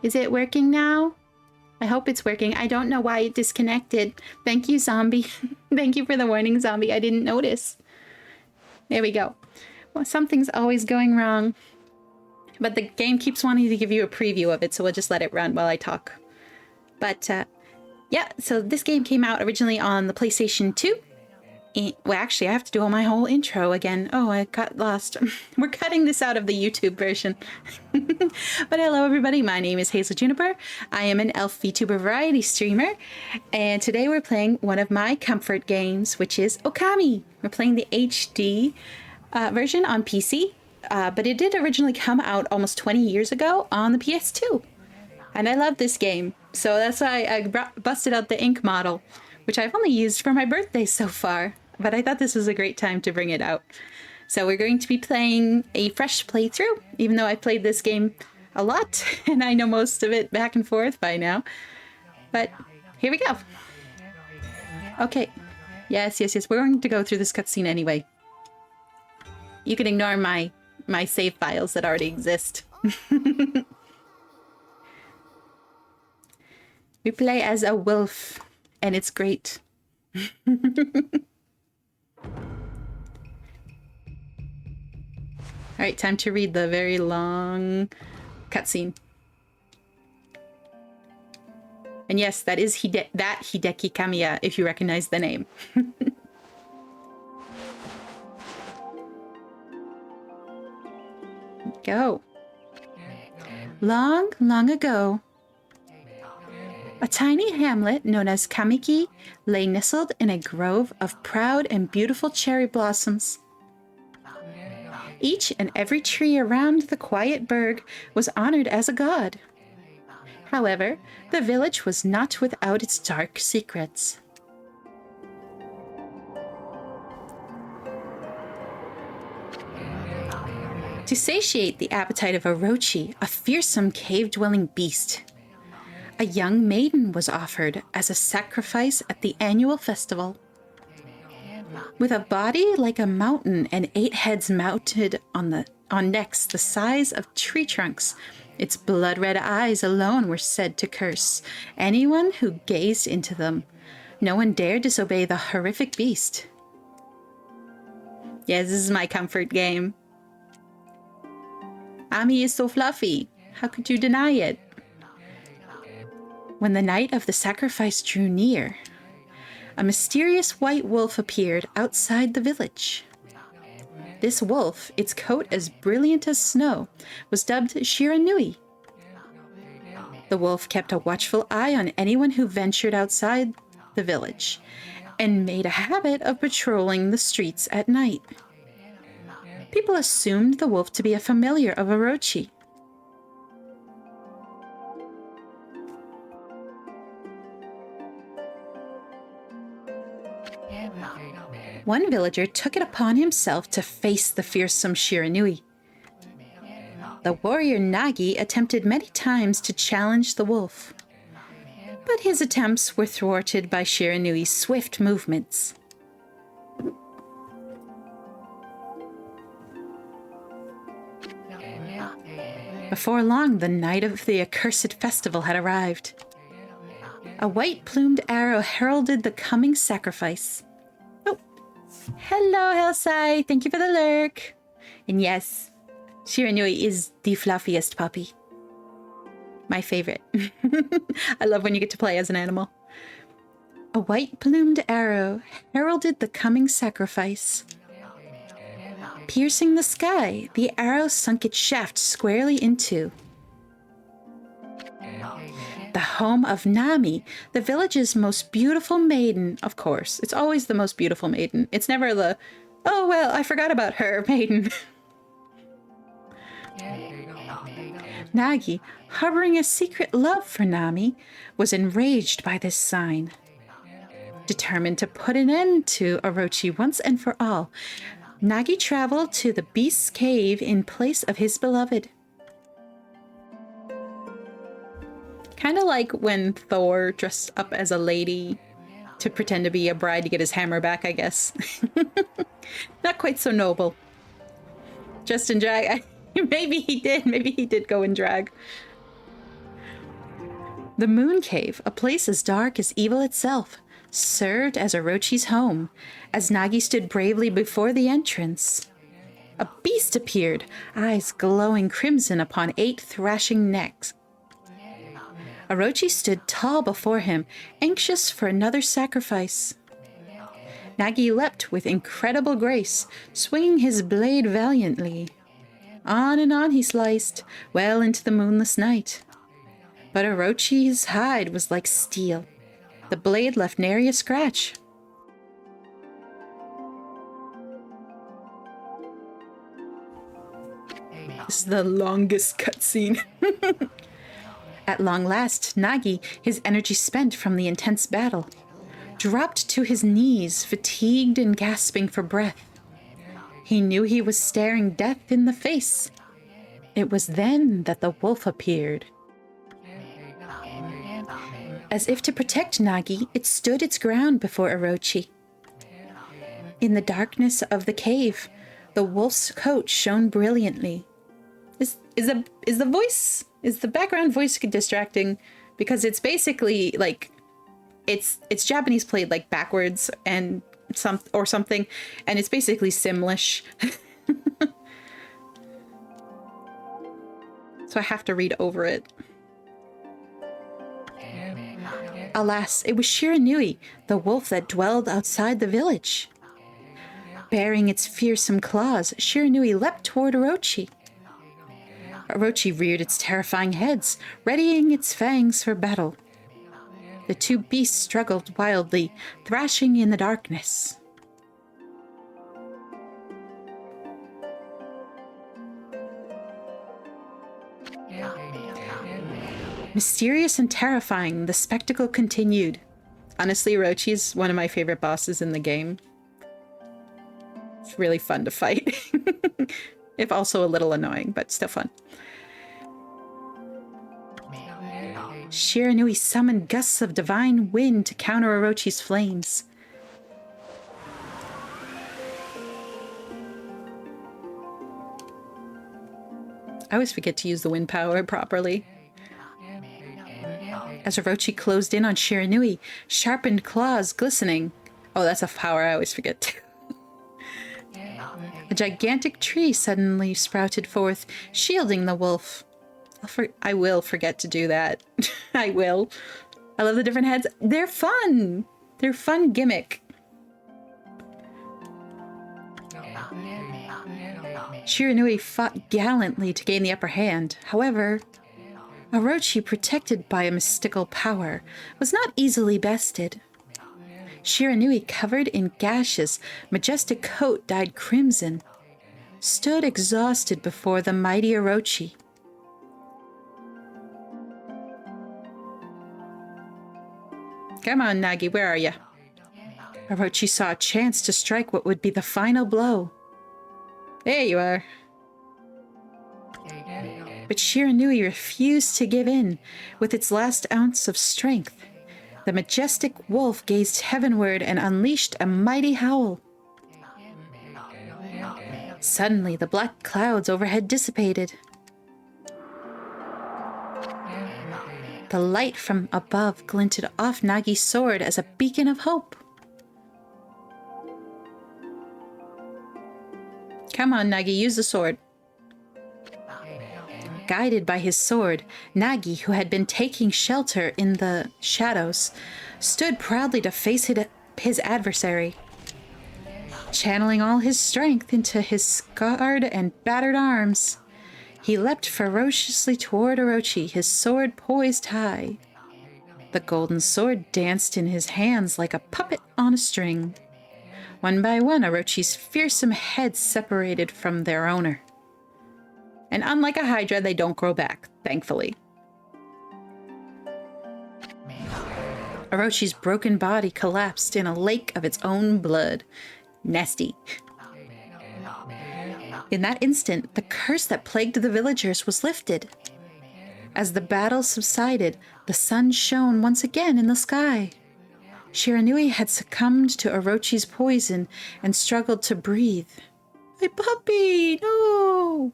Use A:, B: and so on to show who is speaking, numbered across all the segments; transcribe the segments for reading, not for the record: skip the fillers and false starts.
A: Is it working now? I hope it's working. I don't know why it disconnected. Thank you, zombie. Thank you for the warning, zombie. I didn't notice. There we go. Well, something's always going wrong. But the game keeps wanting to give you a preview of it, so we'll just let it run while I talk. But, yeah, so this game came out originally on the PlayStation 2. Well, actually, I have to do all my whole intro again. Oh, I got lost. We're cutting this out of the YouTube version. But hello, everybody. My name is Hazel Juniper. I am an Vtuber variety streamer. And today we're playing one of my comfort games, which is OKAMI. We're playing the HD version on PC. But it did originally come out almost 20 years ago on the PS2. And I love this game. So that's why I busted out the ink model, which I've only used for my birthday so far. But I thought this was a great time to bring it out. So we're going to be playing a fresh playthrough, even though I've played this game a lot and I know most of it back and forth by now. But here we go. Okay. Yes. We're going to go through this cutscene anyway. You can ignore my save files that already exist. We play as a wolf, and it's great. All right, time to read the very long cutscene. And yes, that is Hideki Kamiya, if you recognize the name. Go. Long, long ago, a tiny hamlet known as Kamiki lay nestled in a grove of proud and beautiful cherry blossoms. Each and every tree around the quiet burg was honored as a god. However, the village was not without its dark secrets. To satiate the appetite of Orochi, a fearsome cave-dwelling beast, a young maiden was offered as a sacrifice at the annual festival. With a body like a mountain and 8 heads mounted on necks the size of tree trunks, its blood-red eyes alone were said to curse anyone who gazed into them. No one dared disobey the horrific beast. Yes, this is my comfort game. Ami is so fluffy. How could you deny it? When the night of the sacrifice drew near, a mysterious white wolf appeared outside the village. This wolf, its coat as brilliant as snow, was dubbed Shiranui. The wolf kept a watchful eye on anyone who ventured outside the village, and made a habit of patrolling the streets at night. People assumed the wolf to be a familiar of Orochi. One villager took it upon himself to face the fearsome Shiranui. The warrior Nagi attempted many times to challenge the wolf, but his attempts were thwarted by Shiranui's swift movements. Before long, the night of the accursed festival had arrived. A white-plumed arrow heralded the coming sacrifice. Oh, hello, Hellside. Thank you for the lurk. And yes, Shiranui is the fluffiest puppy. My favorite. I love when you get to play as an animal. A white-plumed arrow heralded the coming sacrifice. Piercing the sky, the arrow sunk its shaft squarely into the home of Nami, the village's most beautiful maiden. Of course, it's always the most beautiful maiden. It's never the, oh, well, I forgot about her maiden. Nagi, harboring a secret love for Nami, was enraged by this sign. Determined to put an end to Orochi once and for all, Nagi traveled to the beast's cave in place of his beloved. Kind of like when Thor dressed up as a lady to pretend to be a bride to get his hammer back, I guess. Not quite so noble. Just in drag. Maybe he did go in drag. The Moon Cave, a place as dark as evil itself, served as Orochi's home, as Nagi stood bravely before the entrance. A beast appeared, eyes glowing crimson upon 8 thrashing necks. Orochi stood tall before him, anxious for another sacrifice. Nagi leapt with incredible grace, swinging his blade valiantly. On and on he sliced, well into the moonless night. But Orochi's hide was like steel. The blade left nary a scratch. This is the longest cutscene. At long last, Nagi, his energy spent from the intense battle, dropped to his knees, fatigued and gasping for breath. He knew he was staring death in the face. It was then that the wolf appeared. As if to protect Nagi, it stood its ground before Orochi. In the darkness of the cave, the wolf's coat shone brilliantly. Is the background voice distracting? Because it's basically like it's Japanese played like backwards and something, and it's basically Simlish. So I have to read over it. Alas, it was Shiranui, the wolf that dwelled outside the village. Bearing its fearsome claws, Shiranui leapt toward Orochi. Orochi reared its terrifying heads, readying its fangs for battle. The two beasts struggled wildly, thrashing in the darkness. Mysterious and terrifying, the spectacle continued. Honestly, Orochi's one of my favorite bosses in the game. It's really fun to fight. If also a little annoying, but still fun. Shiranui summoned gusts of divine wind to counter Orochi's flames. I always forget to use the wind power properly. As Orochi closed in on Shiranui, sharpened claws glistening. Oh, that's a power I always forget too. A gigantic tree suddenly sprouted forth, shielding the wolf. I will forget to do that. I will. I love the different heads. They're fun. They're fun gimmick. Shiranui fought gallantly to gain the upper hand. However, Orochi, protected by a mystical power, was not easily bested. Shiranui, covered in gashes, majestic coat dyed crimson, stood exhausted before the mighty Orochi. Come on, Nagi, where are you? Orochi saw a chance to strike what would be the final blow. There you are. But Shiranui refused to give in. With its last ounce of strength, the majestic wolf gazed heavenward and unleashed a mighty howl. Suddenly, the black clouds overhead dissipated. The light from above glinted off Nagi's sword as a beacon of hope. Come on, Nagi, use the sword. Guided by his sword, Nagi, who had been taking shelter in the shadows, stood proudly to face his adversary. Channeling all his strength into his scarred and battered arms, he leapt ferociously toward Orochi, his sword poised high. The golden sword danced in his hands like a puppet on a string. One by one, Orochi's fearsome heads separated from their owner. And unlike a Hydra, they don't grow back, thankfully. Orochi's broken body collapsed in a lake of its own blood. Nasty. In that instant, the curse that plagued the villagers was lifted. As the battle subsided, the sun shone once again in the sky. Shiranui had succumbed to Orochi's poison and struggled to breathe. My puppy! No!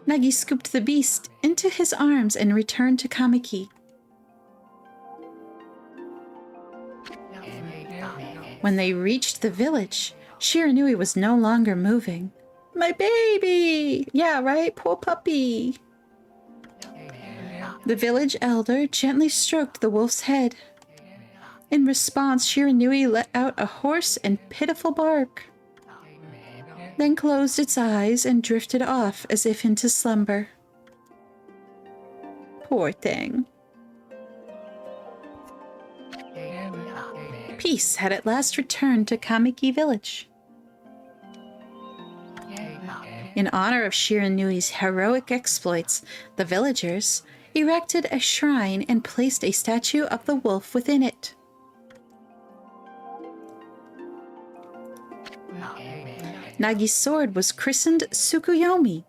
A: Nagi scooped the beast into his arms and returned to Kamiki. When they reached the village, Shiranui was no longer moving. My baby! Yeah, right? Poor puppy. The village elder gently stroked the wolf's head. In response, Shiranui let out a hoarse and pitiful bark, then closed its eyes and drifted off as if into slumber. Poor thing. Peace had at last returned to Kamiki village. In honor of Shiranui's heroic exploits, the villagers erected a shrine and placed a statue of the wolf within it. Nagi's sword was christened Tsukuyomi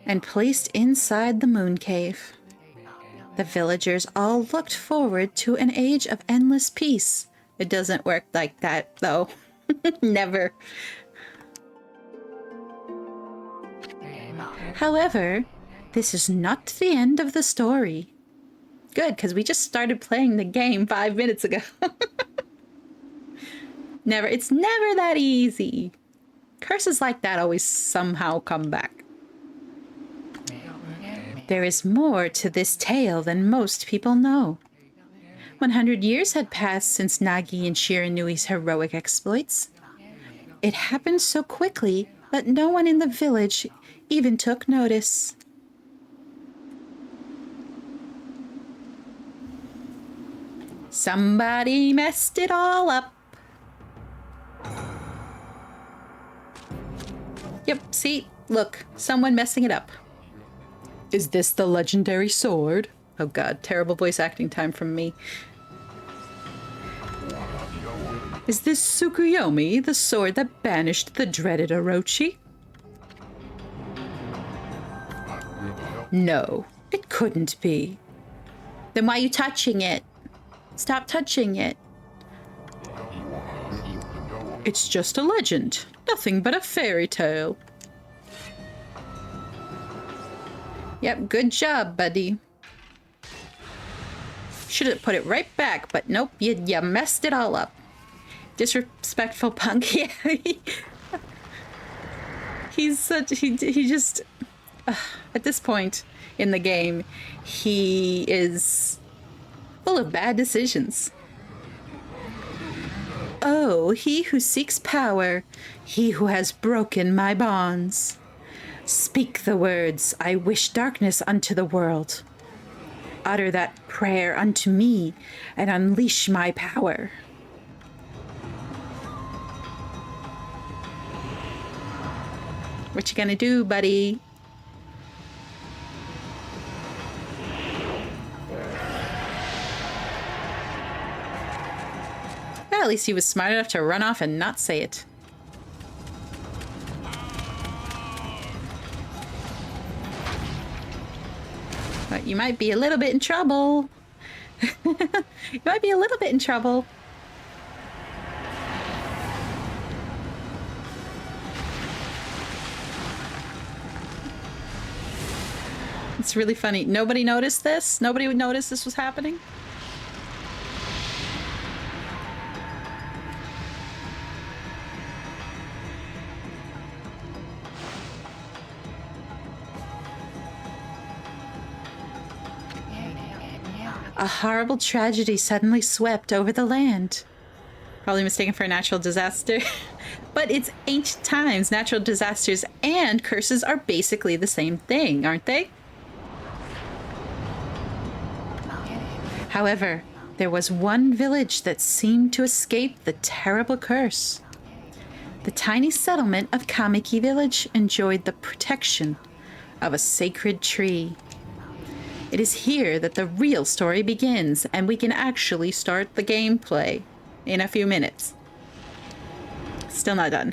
A: and placed inside the moon cave. The villagers all looked forward to an age of endless peace. It doesn't work like that, though. Never. However, this is not the end of the story. Good, because we just started playing the game 5 minutes ago. It's never that easy. Curses like that always somehow come back. There is more to this tale than most people know. 100 years had passed since Nagi and Shiranui's heroic exploits. It happened so quickly that no one in the village even took notice. Somebody messed it all up. Yep, see? Look, someone messing it up. Is this the legendary sword? Oh god, terrible voice acting time from me. Is this Tsukuyomi, the sword that banished the dreaded Orochi? No, it couldn't be. Then why are you touching it? Stop touching it. It's just a legend. Nothing but a fairy tale. Yep, good job, buddy. Should have put it right back, but nope, you messed it all up. Disrespectful punk. Yeah. He's such... He just... at this point in the game, he is full of bad decisions. Oh, he who seeks power, he who has broken my bonds. Speak the words, I wish darkness unto the world. Utter that prayer unto me, and unleash my power. What you gonna do, buddy? Well, at least he was smart enough to run off and not say it. But you might be a little bit in trouble. You might be a little bit in trouble. It's really funny. Nobody noticed this? Nobody would notice this was happening? A horrible tragedy suddenly swept over the land. Probably mistaken for a natural disaster. But it's ancient times. Natural disasters and curses are basically the same thing, aren't they? However, there was one village that seemed to escape the terrible curse. The tiny settlement of Kamiki Village enjoyed the protection of a sacred tree. It is here that the real story begins, and we can actually start the gameplay in a few minutes. Still not done.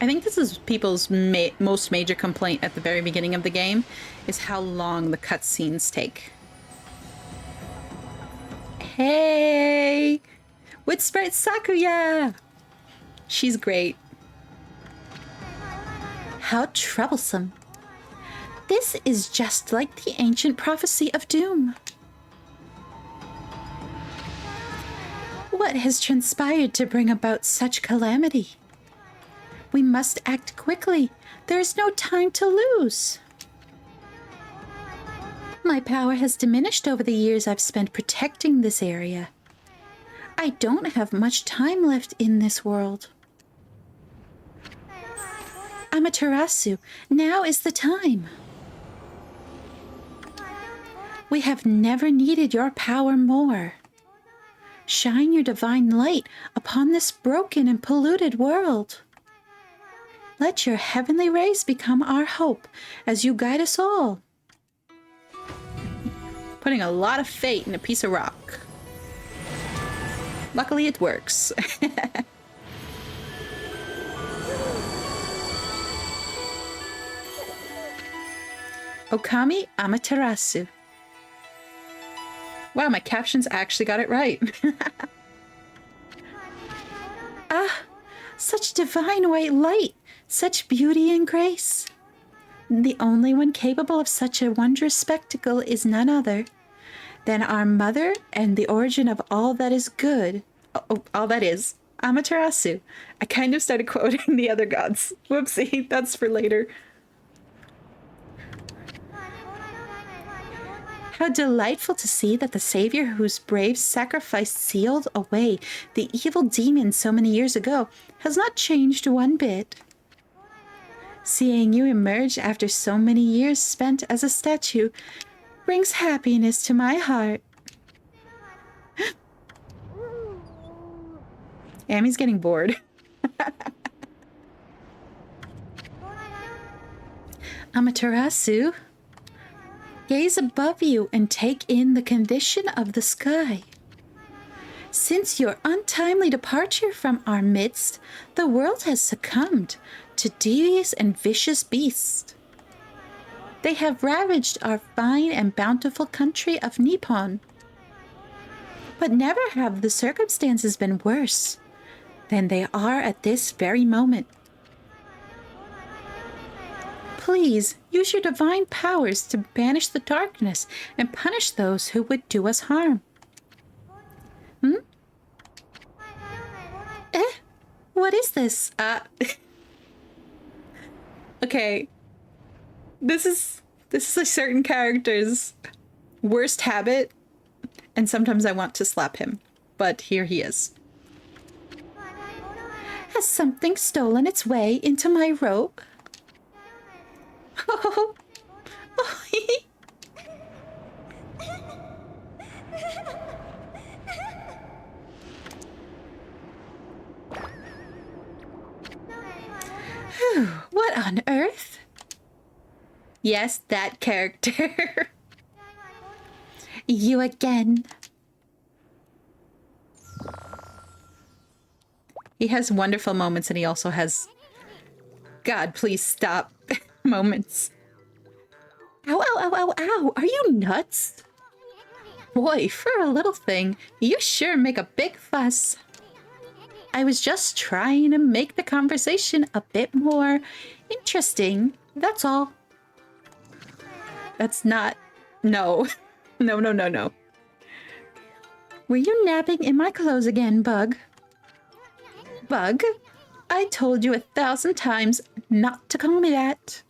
A: I think this is people's most major complaint at the very beginning of the game, is how long the cutscenes take. Hey! With Sprite Sakuya! She's great. How troublesome. This is just like the ancient prophecy of doom. What has transpired to bring about such calamity? We must act quickly. There is no time to lose. My power has diminished over the years I've spent protecting this area. I don't have much time left in this world. Amaterasu, now is the time. We have never needed your power more. Shine your divine light upon this broken and polluted world. Let your heavenly rays become our hope as you guide us all. Putting a lot of fate in a piece of rock. Luckily it works. Okami Amaterasu. Wow, my captions actually got it right. Ah, such divine white light, such beauty and grace. The only one capable of such a wondrous spectacle is none other than our mother and the origin of all that is good. All that is, Amaterasu. I kind of started quoting the other gods. Whoopsie, that's for later. How delightful to see that the savior whose brave sacrifice sealed away the evil demon so many years ago has not changed one bit. Seeing you emerge after so many years spent as a statue brings happiness to my heart. Amy's getting bored. Amaterasu, gaze above you and take in the condition of the sky. Since your untimely departure from our midst, the world has succumbed to devious and vicious beasts. They have ravaged our fine and bountiful country of Nippon. But never have the circumstances been worse than they are at this very moment. Please use your divine powers to banish the darkness and punish those who would do us harm. What is this? Okay. This is a certain character's worst habit, and sometimes I want to slap him, but here he is. Has something stolen its way into my robe? Oh. What on earth? Yes, that character. You again. He has wonderful moments, and he also has God, please stop moments. Ow, ow, ow, ow, ow. Are you nuts? Boy, for a little thing, you sure make a big fuss. I was just trying to make the conversation a bit more interesting. That's all. That's not... No. No, no, no, no. Were you napping in my clothes again, Bug? Bug? I told you 1,000 times not to call me that.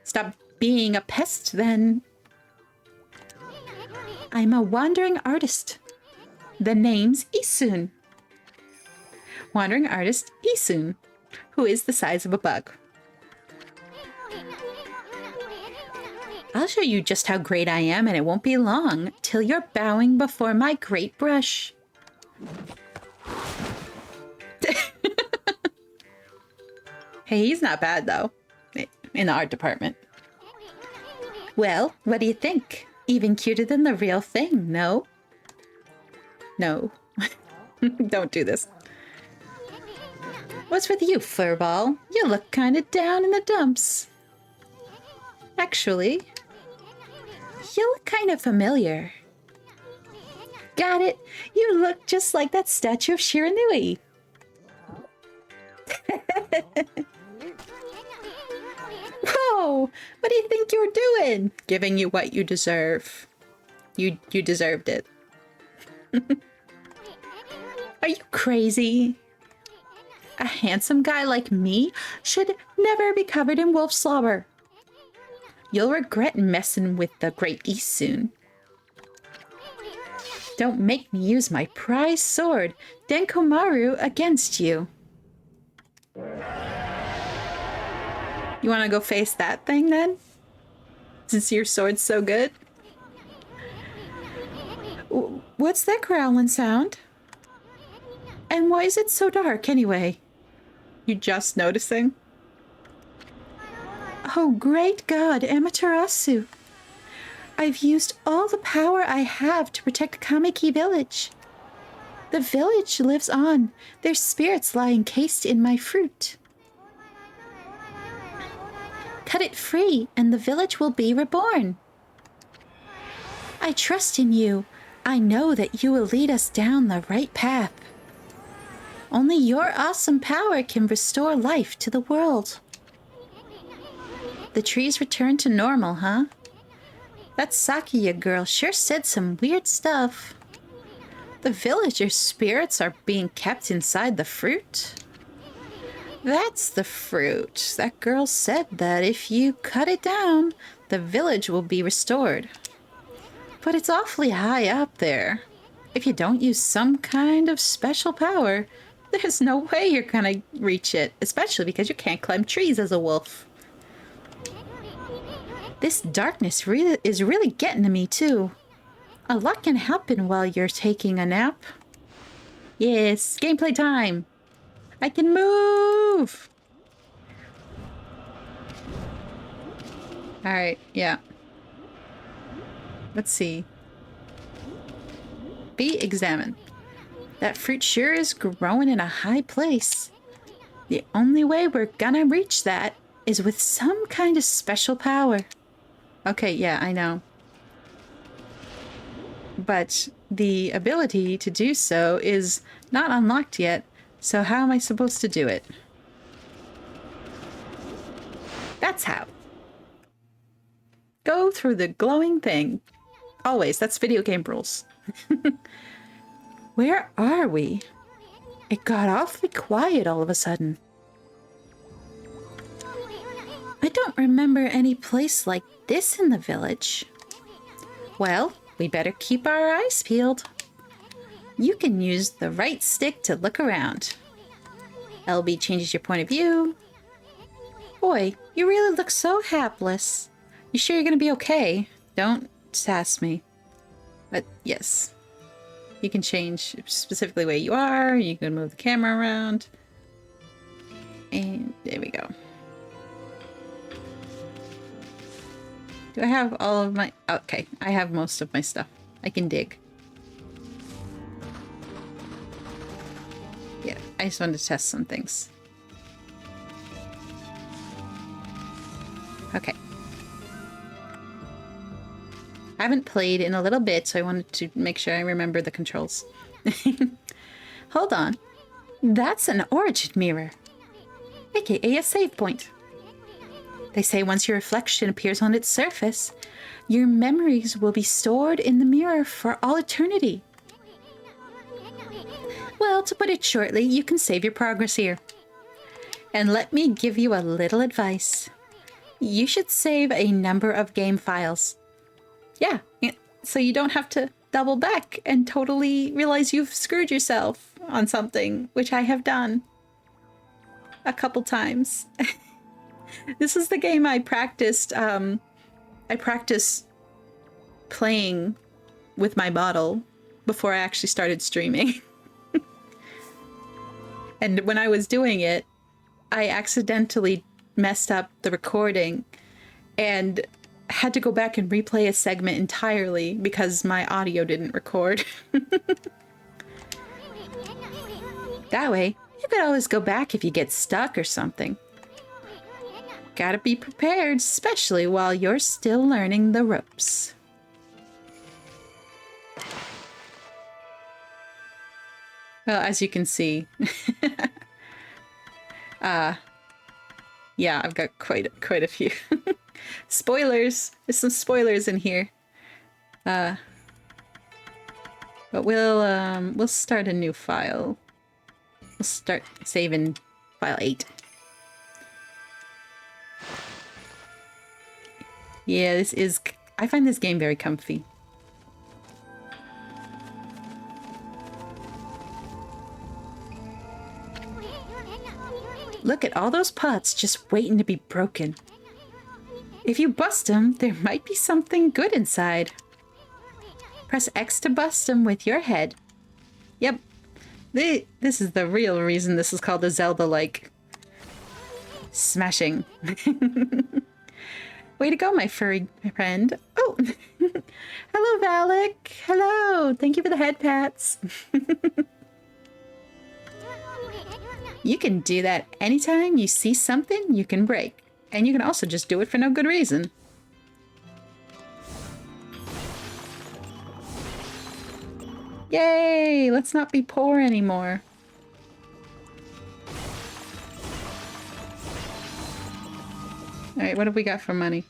A: Stop being a pest, then. I'm a wandering artist. The name's Isun. Wandering artist Isun, who is the size of a bug. I'll show you just how great I am, and it won't be long till you're bowing before my great brush. Hey, he's not bad, though, in the art department. Well, what do you think? Even cuter than the real thing, no? No. Don't do this. What's with you, furball? You look kind of down in the dumps. Actually, you look kind of familiar. Got it. You look just like that statue of Shiranui. Whoa! What do you think you're doing? Giving you what you deserve. You deserved it. Are you crazy? A handsome guy like me should never be covered in wolf slobber. You'll regret messing with the Great East soon. Don't make me use my prized sword, Denkomaru, against you. You want to go face that thing then? Since your sword's so good? What's that growling sound? And why is it so dark anyway? You just noticing? Oh, great God, Amaterasu. I've used all the power I have to protect Kamiki village. The village lives on. Their spirits lie encased in my fruit. Cut it free, and the village will be reborn. I trust in you. I know that you will lead us down the right path. Only your awesome power can restore life to the world. The trees return to normal, huh? That Sakuya girl sure said some weird stuff. The villagers' spirits are being kept inside the fruit? That's the fruit. That girl said that if you cut it down, the village will be restored. But it's awfully high up there. If you don't use some kind of special power, there's no way you're gonna reach it, especially because you can't climb trees as a wolf. This darkness is really getting to me, too. A lot can happen while you're taking a nap. Yes, gameplay time. I can move! Alright, yeah. Let's see. Be examined. That fruit sure is growing in a high place. The only way we're gonna reach that is with some kind of special power. Okay, yeah, I know. But the ability to do so is not unlocked yet, so how am I supposed to do it? That's how. Go through the glowing thing. Always, that's video game rules. Where are we? It got awfully quiet all of a sudden. I don't remember any place like this in the village. Well, we better keep our eyes peeled. You can use the right stick to look around. LB changes your point of view. Boy, you really look so hapless. You sure you're gonna be okay? Don't sass me. But yes. You can change specifically where you are. You can move the camera around. And there we go. Do I have all of my... Okay, I have most of my stuff. I can dig. Yeah, I just wanted to test some things. Okay. I haven't played in a little bit, so I wanted to make sure I remember the controls. Hold on. That's an origin mirror, aka a save point. They say once your reflection appears on its surface, your memories will be stored in the mirror for all eternity. Well, to put it shortly, you can save your progress here. And let me give you a little advice. You should save a number of game files. Yeah, so you don't have to double back and totally realize you've screwed yourself on something, which I have done a couple times. This is the game I practiced. I practiced playing with my bottle before I actually started streaming. And when I was doing it, I accidentally messed up the recording and had to go back and replay a segment entirely because my audio didn't record. That way, you could always go back if you get stuck or something. Gotta be prepared, especially while you're still learning the ropes. Well, as you can see, Yeah, I've got quite a few. Spoilers! There's some spoilers in here. But we'll start a new file. We'll start saving file 8. Yeah, this is... I find this game very comfy. Look at all those pots just waiting to be broken. If you bust them, there might be something good inside. Press X to bust them with your head. Yep. This is the real reason this is called a Zelda-like. Smashing. Way to go, my furry friend. Oh! Hello, Valak. Hello. Thank you for the head pats. You can do that anytime you see something you can break. And you can also just do it for no good reason. Yay! Let's not be poor anymore. Alright, what have we got for money?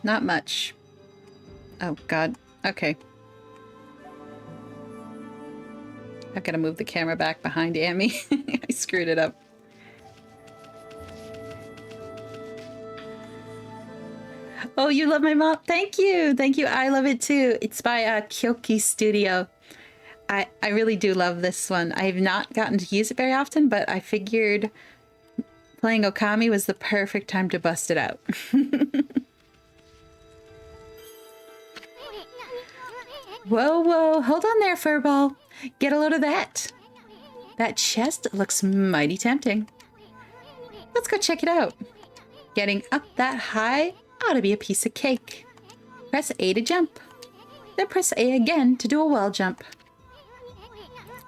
A: Not much. Oh, God. Okay. I've got to move the camera back behind Amy. I screwed it up. Oh, you love my mom? Thank you! Thank you, I love it too. It's by Kyoki Studio. I really do love this one. I have not gotten to use it very often, but I figured playing OKAMI was the perfect time to bust it out. Whoa, whoa, hold on there, Furball. Get a load of that. That chest looks mighty tempting. Let's go check it out. Getting up that high ought to be a piece of cake. Press A to jump. Then press A again to do a wall jump.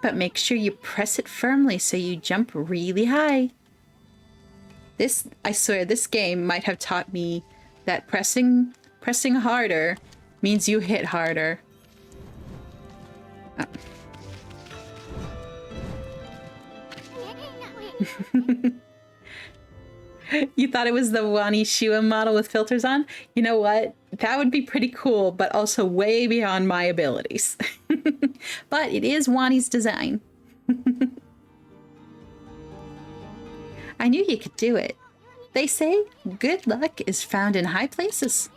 A: But make sure you press it firmly so you jump really high. I swear, this game might have taught me that pressing harder means you hit harder. Oh. You thought it was the Wani Shua model with filters on? You know what? That would be pretty cool, but also way beyond my abilities. But it is Wani's design. I knew you could do it. They say good luck is found in high places.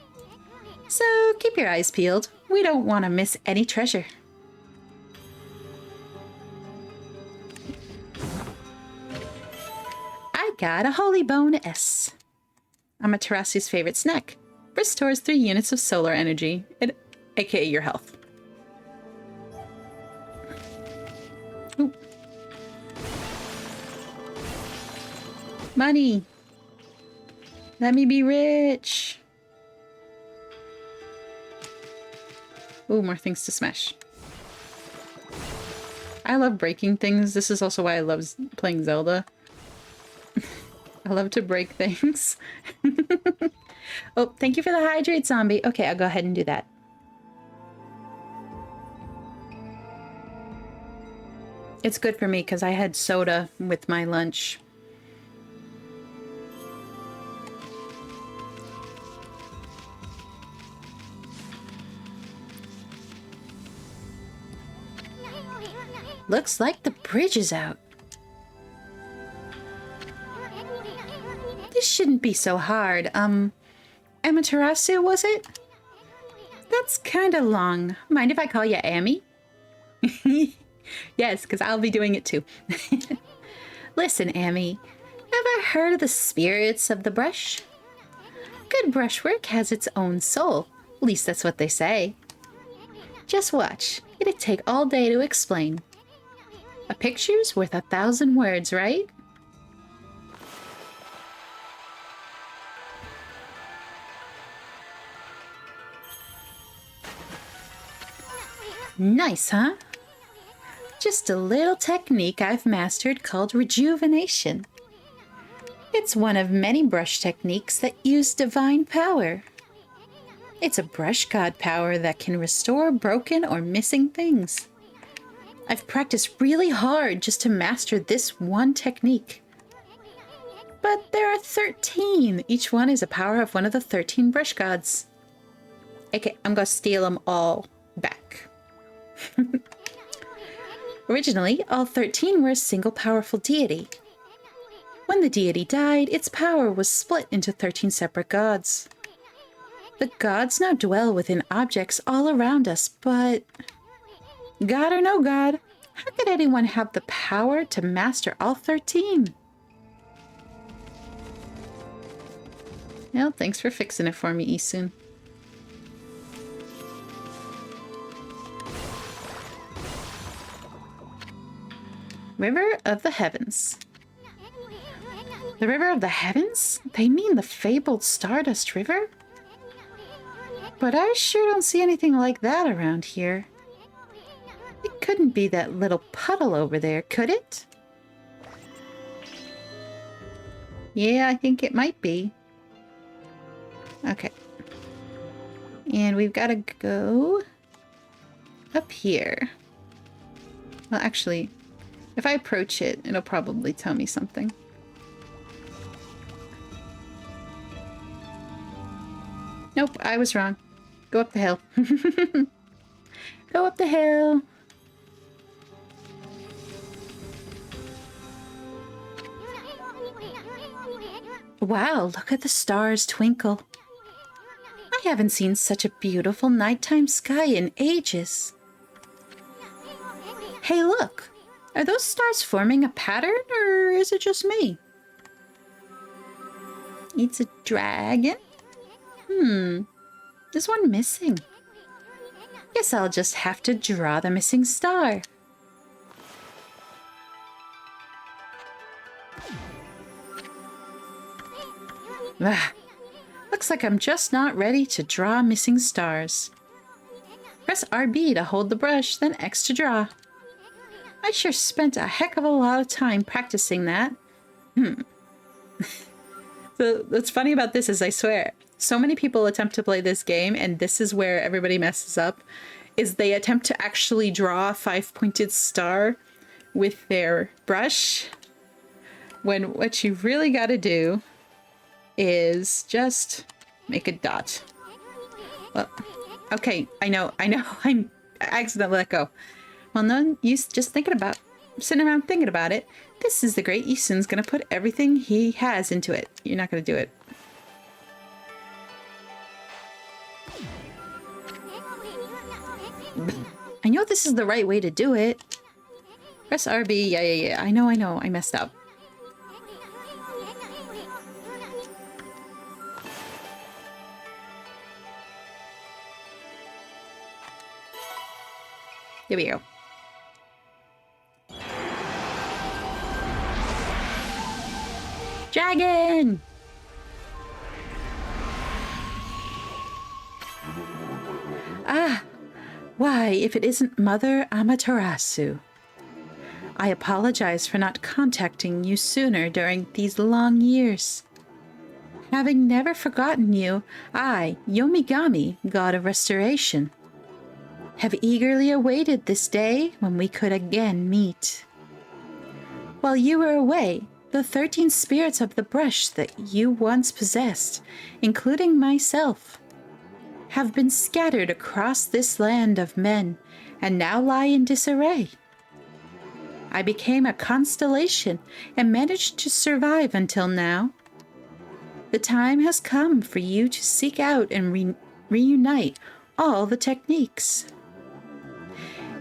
A: So keep your eyes peeled. We don't want to miss any treasure. I got a Holy Bone S. Amaterasu's favorite snack. Restores 3 units of solar energy, aka your health. Ooh. Money! Let me be rich! Ooh, more things to smash. I love breaking things. This is also why I love playing Zelda. I love to break things. Oh, thank you for the hydrate, zombie. Okay, I'll go ahead and do that. It's good for me because I had soda with my lunch. Looks like the bridge is out. This shouldn't be so hard. Amaterasu, was it? That's kinda long. Mind if I call you Amy? Yes, because I'll be doing it too. Listen, Amy, ever heard of the spirits of the brush? Good brushwork has its own soul. At least that's what they say. Just watch. It'd take all day to explain. A picture's worth 1,000 words, right? Nice, huh? Just a little technique I've mastered called rejuvenation. It's one of many brush techniques that use divine power. It's a brush god power that can restore broken or missing things. I've practiced really hard just to master this one technique. But there are 13. Each one is a power of one of the 13 brush gods. Okay, I'm gonna steal them all back. Originally, all 13 were a single powerful deity. When the deity died, its power was split into 13 separate gods. The gods now dwell within objects all around us, but... God or no god, how could anyone have the power to master all 13? Well, thanks for fixing it for me, Isun. River of the Heavens. The River of the Heavens? They mean the fabled Stardust River? But I sure don't see anything like that around here. It couldn't be that little puddle over there, could it? Yeah, I think it might be. Okay. And we've got to go up here. Well, actually, if I approach it, it'll probably tell me something. Nope, I was wrong. Go up the hill. Go up the hill. Wow, look at the stars twinkle. I haven't seen such a beautiful nighttime sky in ages. Hey, look. Are those stars forming a pattern, or is it just me? It's a dragon? There's one missing. Guess I'll just have to draw the missing star. Looks like I'm just not ready to draw missing stars. Press RB to hold the brush, then X to draw. I sure spent a heck of a lot of time practicing that. So what's funny about this is, I swear, so many people attempt to play this game, and this is where everybody messes up, is they attempt to actually draw a 5-pointed star with their brush, when what you really got to do is just make a dot. Well, okay, I know, I accidentally let go. Well, no use just sitting around thinking about it. This is the great Isun's gonna put everything he has into it. You're not gonna do it. I know this is the right way to do it. Press RB. Yeah. I know. I messed up. There we go. Dragon! Ah! Why, if it isn't Mother Amaterasu. I apologize for not contacting you sooner during these long years. Having never forgotten you, I, Yomigami, God of Restoration, have eagerly awaited this day when we could again meet. While you were away, the 13 spirits of the brush that you once possessed, including myself, have been scattered across this land of men and now lie in disarray. I became a constellation and managed to survive until now. The time has come for you to seek out and reunite all the techniques.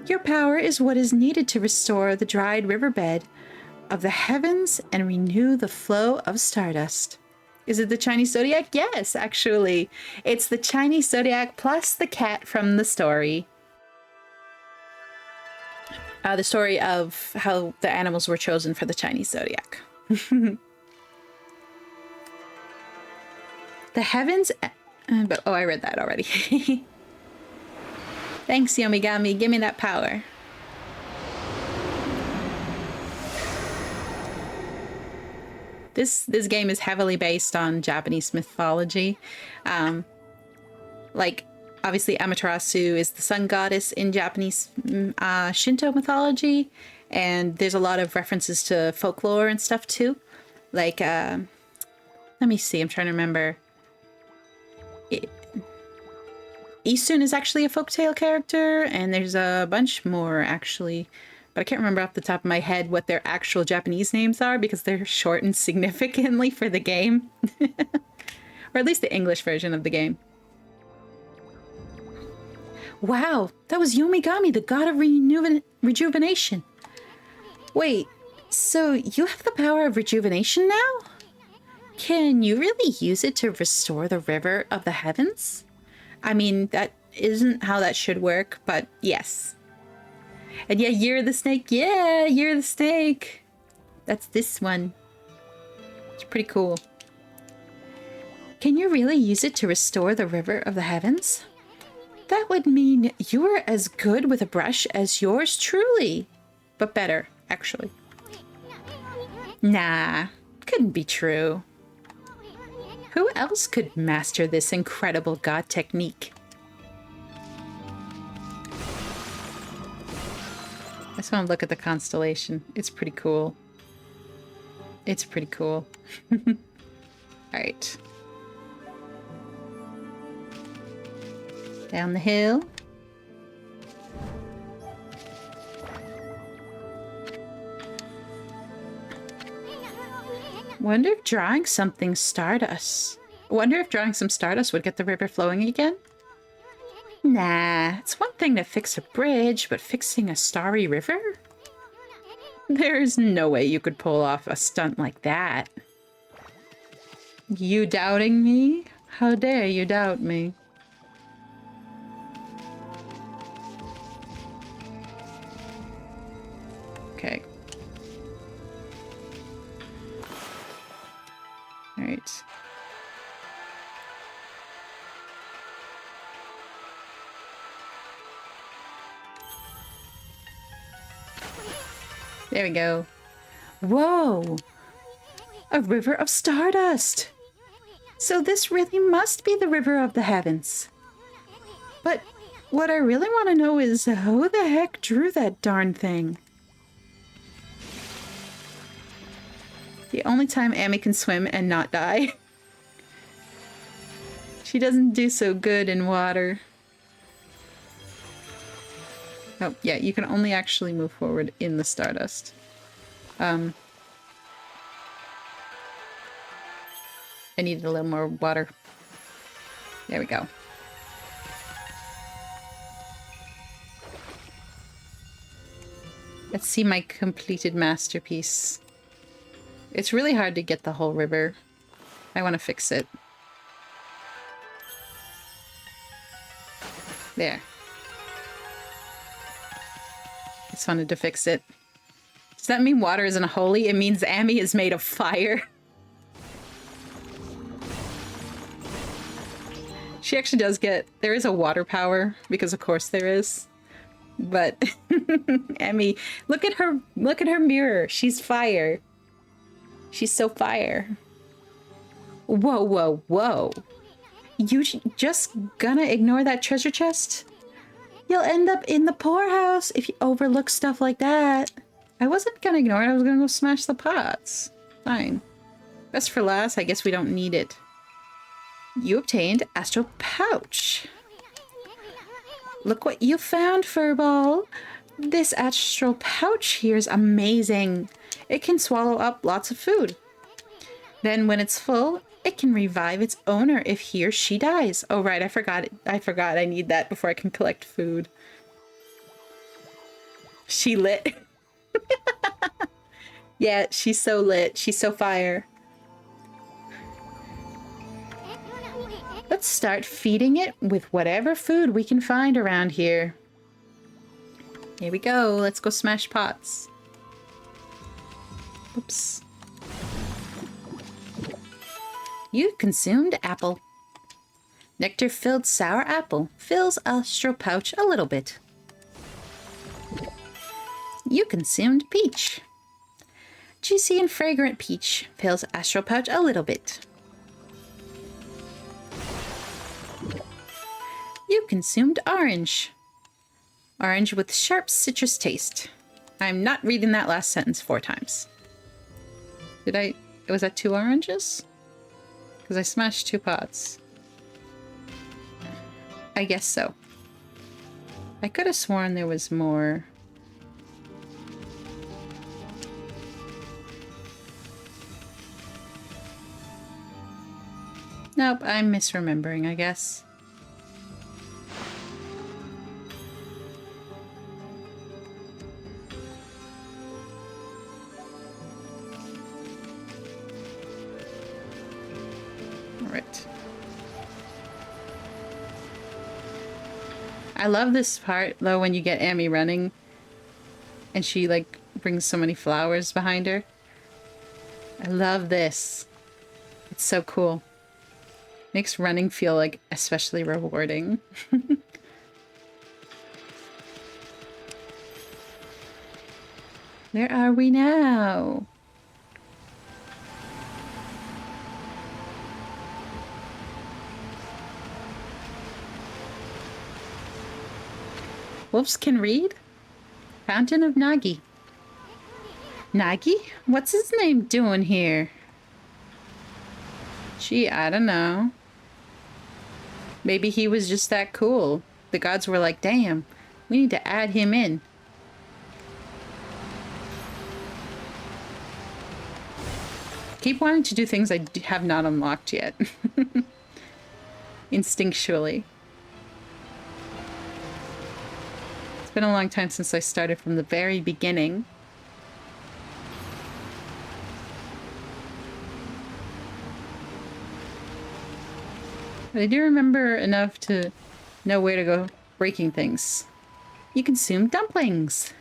A: Your power is what is needed to restore the dried riverbed of the heavens and renew the flow of stardust. Is it the Chinese zodiac? Yes, actually. It's the Chinese zodiac plus the cat from the story. The story of how the animals were chosen for the Chinese zodiac. The heavens... oh, I read that already. Thanks, Yomigami. Give me that power. This game is heavily based on Japanese mythology. Like, Obviously, Amaterasu is the sun goddess in Japanese Shinto mythology, and there's a lot of references to folklore and stuff too. Like, let me see, I'm trying to remember. Isun is actually a folktale character, and there's a bunch more actually, but I can't remember off the top of my head what their actual Japanese names are because they're shortened significantly for the game. Or at least the English version of the game. Wow, that was Yomigami, the god of rejuvenation. Wait, so you have the power of rejuvenation now? Can you really use it to restore the river of the heavens? I mean, that isn't how that should work, but yes. And yeah, Year of the Snake. Yeah, Year of the Snake. That's this one. It's pretty cool. Can you really use it to restore the river of the heavens? That would mean you were as good with a brush as yours truly. But better, actually. Nah, couldn't be true. Who else could master this incredible god technique? I just want to look at the constellation. It's pretty cool. It's pretty cool. All right. Down the hill. Wonder if drawing something stardust. Wonder if drawing some stardust would get the river flowing again? Nah, it's one thing to fix a bridge, but fixing a starry river? There's no way you could pull off a stunt like that. You doubting me? How dare you doubt me? Okay. All right. There we go. Whoa! A river of stardust! So this really must be the river of the heavens. But what I really want to know is who the heck drew that darn thing? The only time Amy can swim and not die. She doesn't do so good in water. Oh, yeah, you can only actually move forward in the stardust. I needed a little more water. There we go. Let's see my completed masterpiece. It's really hard to get the whole river. I want to fix it. There. Just wanted to fix it. Does that mean water isn't holy? It means Amy is made of fire. She actually does get... There is a water power, because of course there is. But Amy, look at her mirror. She's fire. She's so fire. Whoa, whoa, whoa. You just gonna ignore that treasure chest? You'll end up in the poorhouse if you overlook stuff like that. I wasn't gonna ignore it. I was gonna go smash the pots. Fine. Best for last. I guess we don't need it. You obtained Astral Pouch. Look what you found, Furball. This Astral Pouch here is amazing. It can swallow up lots of food. Then when it's full, it can revive its owner if he or she dies. Oh, right. I forgot. I need that before I can collect food. She lit. Yeah, she's so lit. She's so fire. Let's start feeding it with whatever food we can find around here. Here we go. Let's go smash pots. Oops. You consumed apple. Nectar-filled sour apple fills Astral Pouch a little bit. You consumed peach. Juicy and fragrant peach fills Astral Pouch a little bit. You consumed orange. Orange with sharp citrus taste. I'm not reading that last sentence 4 times. Did I... Was that 2 oranges? Because I smashed 2 pots. I guess so. I could have sworn there was more. Nope, I'm misremembering, I guess. Alright. I love this part, though, when you get Amy running and she, like, brings so many flowers behind her. I love this. It's so cool. Makes running feel, like, especially rewarding. Where are we now? Wolves can read? Fountain of Nagi. Nagi? What's his name doing here? Gee, I don't know. Maybe he was just that cool. The gods were like, damn, we need to add him in. Keep wanting to do things I have not unlocked yet. Instinctually. It's been a long time since I started from the very beginning. But I do remember enough to know where to go breaking things. You consume dumplings.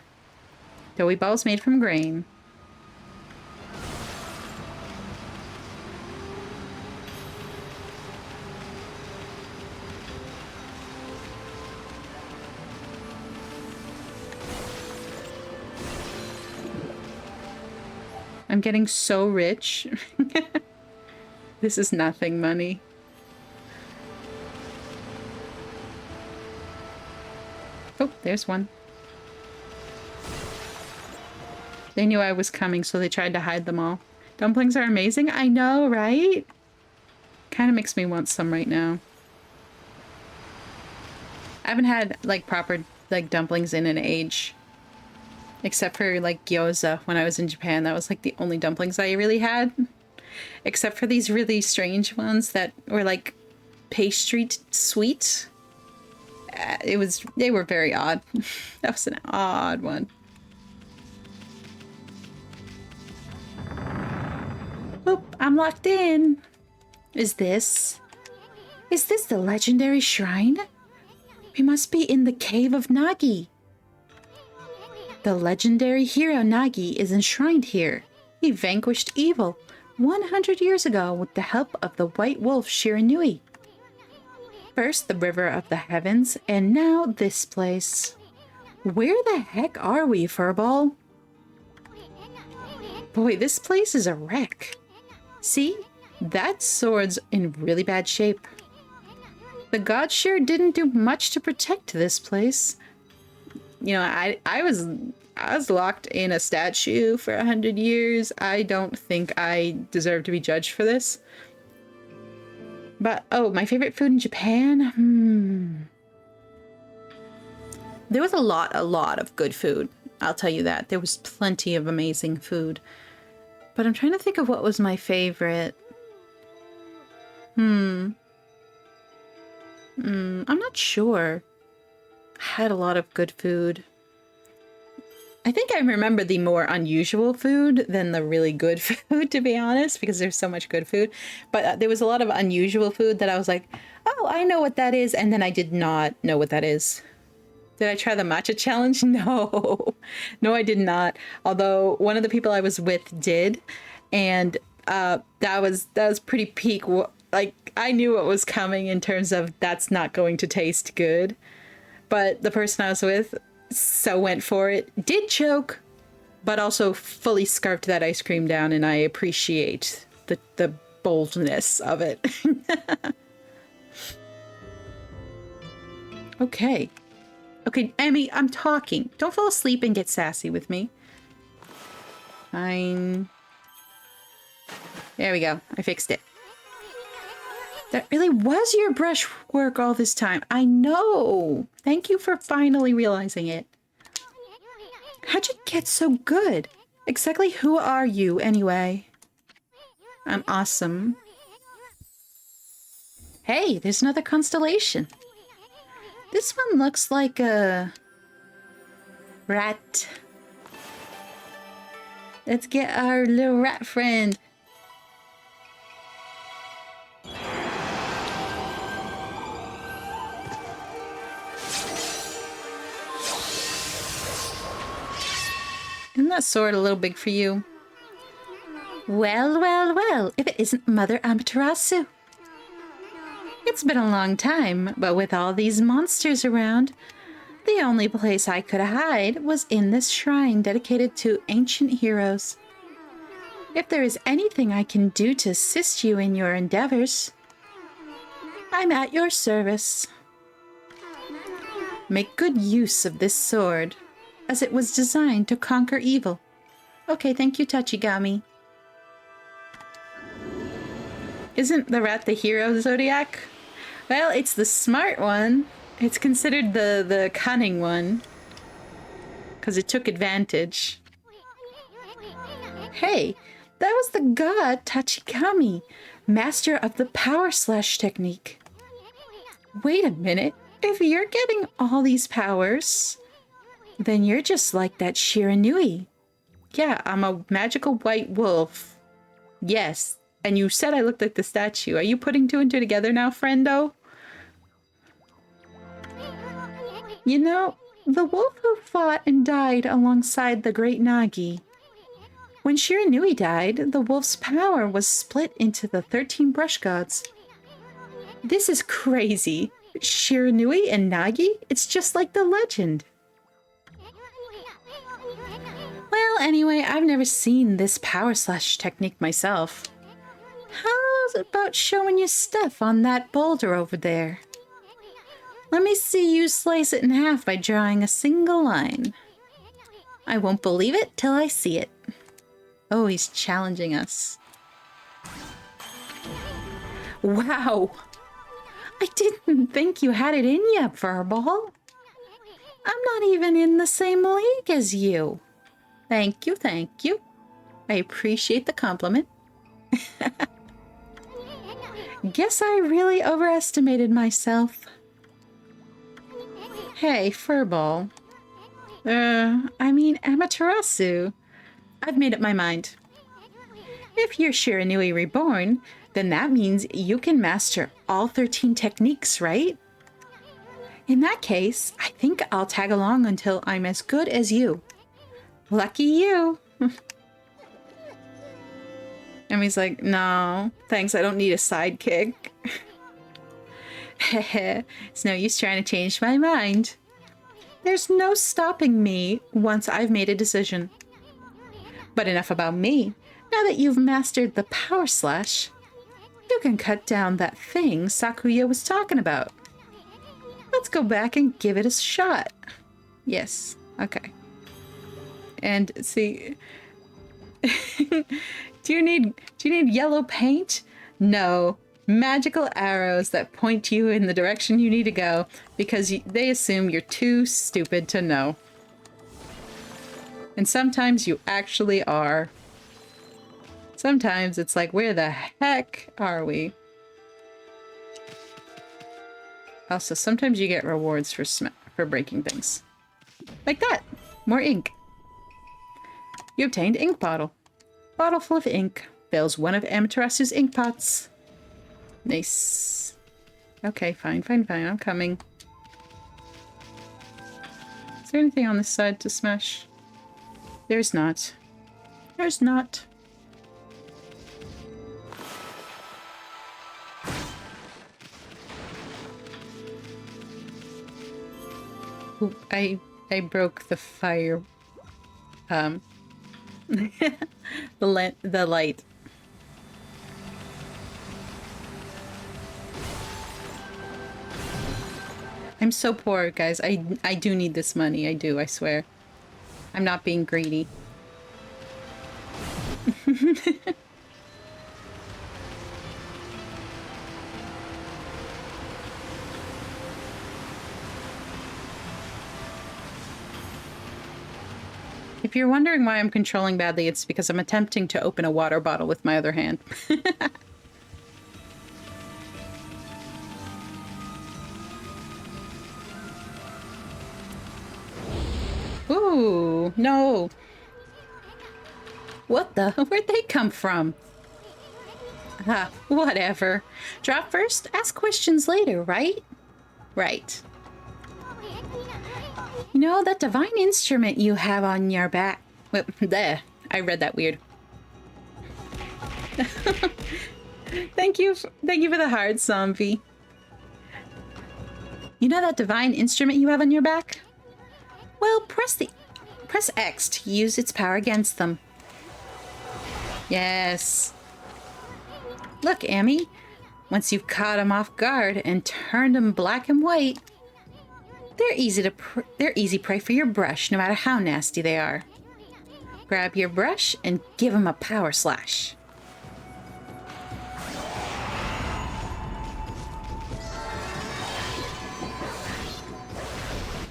A: Doughy balls made from grain. I'm getting so rich. This is nothing money. Oh, there's one. They knew I was coming, so they tried to hide them all. Dumplings are amazing. I know, right? Kind of makes me want some right now. I haven't had, like, proper, like, dumplings in an age. Except for, like, gyoza when I was in Japan. That was, like, the only dumplings I really had. Except for these really strange ones that were, like, pastry sweet. They were very odd. That was an odd one. Oop, I'm locked in. Is this the legendary shrine? We must be in the cave of Nagi. The legendary hero Nagi is enshrined here. He vanquished evil 100 years ago with the help of the white wolf Shiranui. First the river of the heavens, and now this place. Where the heck are we, Furball? Boy, this place is a wreck. See? That sword's in really bad shape. The gods sure didn't do much to protect this place. You know, I was locked in a statue for 100 years. I don't think I deserve to be judged for this. But, oh, my favorite food in Japan? There was a lot of good food. I'll tell you that. There was plenty of amazing food. But I'm trying to think of what was my favorite. I'm not sure. I had a lot of good food. I think I remember the more unusual food than the really good food, to be honest, because there's so much good food. But there was a lot of unusual food that I was like, oh, I know what that is. And then I did not know what that is. Did I try the matcha challenge? No. No, I did not. Although one of the people I was with did. And that was pretty peak. Like, I knew what was coming in terms of that's not going to taste good. But the person I was with so went for it. Did choke, but also fully scarfed that ice cream down, and I appreciate the boldness of it. Okay. Okay, Emmy, I'm talking. Don't fall asleep and get sassy with me. Fine. There we go. I fixed it. That really was your brush work all this time. I know. Thank you for finally realizing it. How'd you get so good? Exactly who are you, anyway? I'm awesome. Hey, there's another constellation. This one looks like a rat. Let's get our little rat friend. Isn't that sword a little big for you? Well, well, well, if it isn't Mother Amaterasu. It's been a long time, but with all these monsters around, the only place I could hide was in this shrine dedicated to ancient heroes. If there is anything I can do to assist you in your endeavors, I'm at your service. Make good use of this sword, as it was designed to conquer evil. Okay, thank you, Tachigami. Isn't the rat the hero, Zodiac? Well, it's the smart one. It's considered the cunning one, because it took advantage. Hey, that was the god Tachigami, master of the power slash technique. Wait a minute. If you're getting all these powers, then you're just like that Shiranui. Yeah, I'm a magical white wolf. Yes, and you said I looked like the statue. Are you putting two and two together now, friendo? You know, the wolf who fought and died alongside the great Nagi. When Shiranui died, the wolf's power was split into the 13 brush gods. This is crazy. Shiranui and Nagi? It's just like the legend. Well, anyway, I've never seen this power slash technique myself. How's about showing you stuff on that boulder over there? Let me see you slice it in half by drawing a single line. I won't believe it till I see it. Oh, he's challenging us. Wow! I didn't think you had it in you, Furball. I'm not even in the same league as you. Thank you, thank you. I appreciate the compliment. Guess I really overestimated myself. Hey, Furball. I mean Amaterasu. I've made up my mind. If you're Shiranui reborn, then that means you can master all 13 techniques, right? In that case, I think I'll tag along until I'm as good as you. Lucky you. And he's like, no, thanks, I don't need a sidekick. It's no use trying to change my mind. There's no stopping me once I've made a decision. But enough about me. Now that you've mastered the power slash, you can cut down that thing Sakuya was talking about. Let's go back and give it a shot. Yes, okay. And see, do you need yellow paint? No, magical arrows that point you in the direction you need to go because they assume you're too stupid to know. And sometimes you actually are. Sometimes it's like, where the heck are we? Also, sometimes you get rewards for breaking things. Like that. More ink. You obtained ink bottle. Bottle full of ink. Fills one of Amaterasu's ink pots. Nice. Okay, fine. I'm coming. Is there anything on this side to smash? There's not. There's not. Ooh, I broke the fire. The light. I'm so poor, guys. I do need this money. I do, I swear. I'm not being greedy. If you're wondering why I'm controlling badly, it's because I'm attempting to open a water bottle with my other hand. Ooh, no. What the? Where'd they come from? Ah, whatever. Drop first, ask questions later, right? Right. You know, that divine instrument you have on your back. Well, there. I read that weird. Thank you for the hard zombie. You know that divine instrument you have on your back? Well, press X to use its power against them. Yes. Look, Amy. Once you've caught them off guard and turned them black and white, they're easy prey for your brush, no matter how nasty they are. Grab your brush and give them a power slash.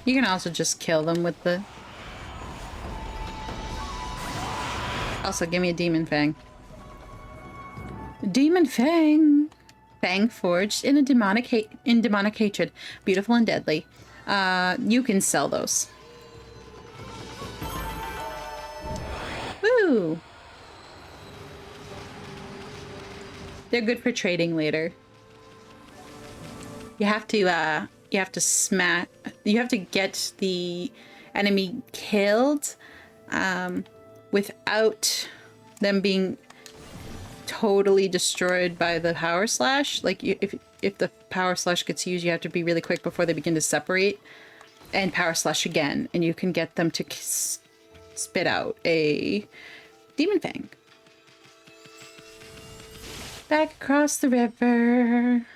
A: You can also just kill them with the... Also, give me a demon fang. Demon fang! Fang forged in demonic hatred. Beautiful and deadly. You can sell those. Woo! They're good for trading later. You have to get the enemy killed without them being totally destroyed by the power slash. Like, if the power slash gets used, you have to be really quick before they begin to separate and power slash again, and you can get them to spit out a demon fang. Back across the river.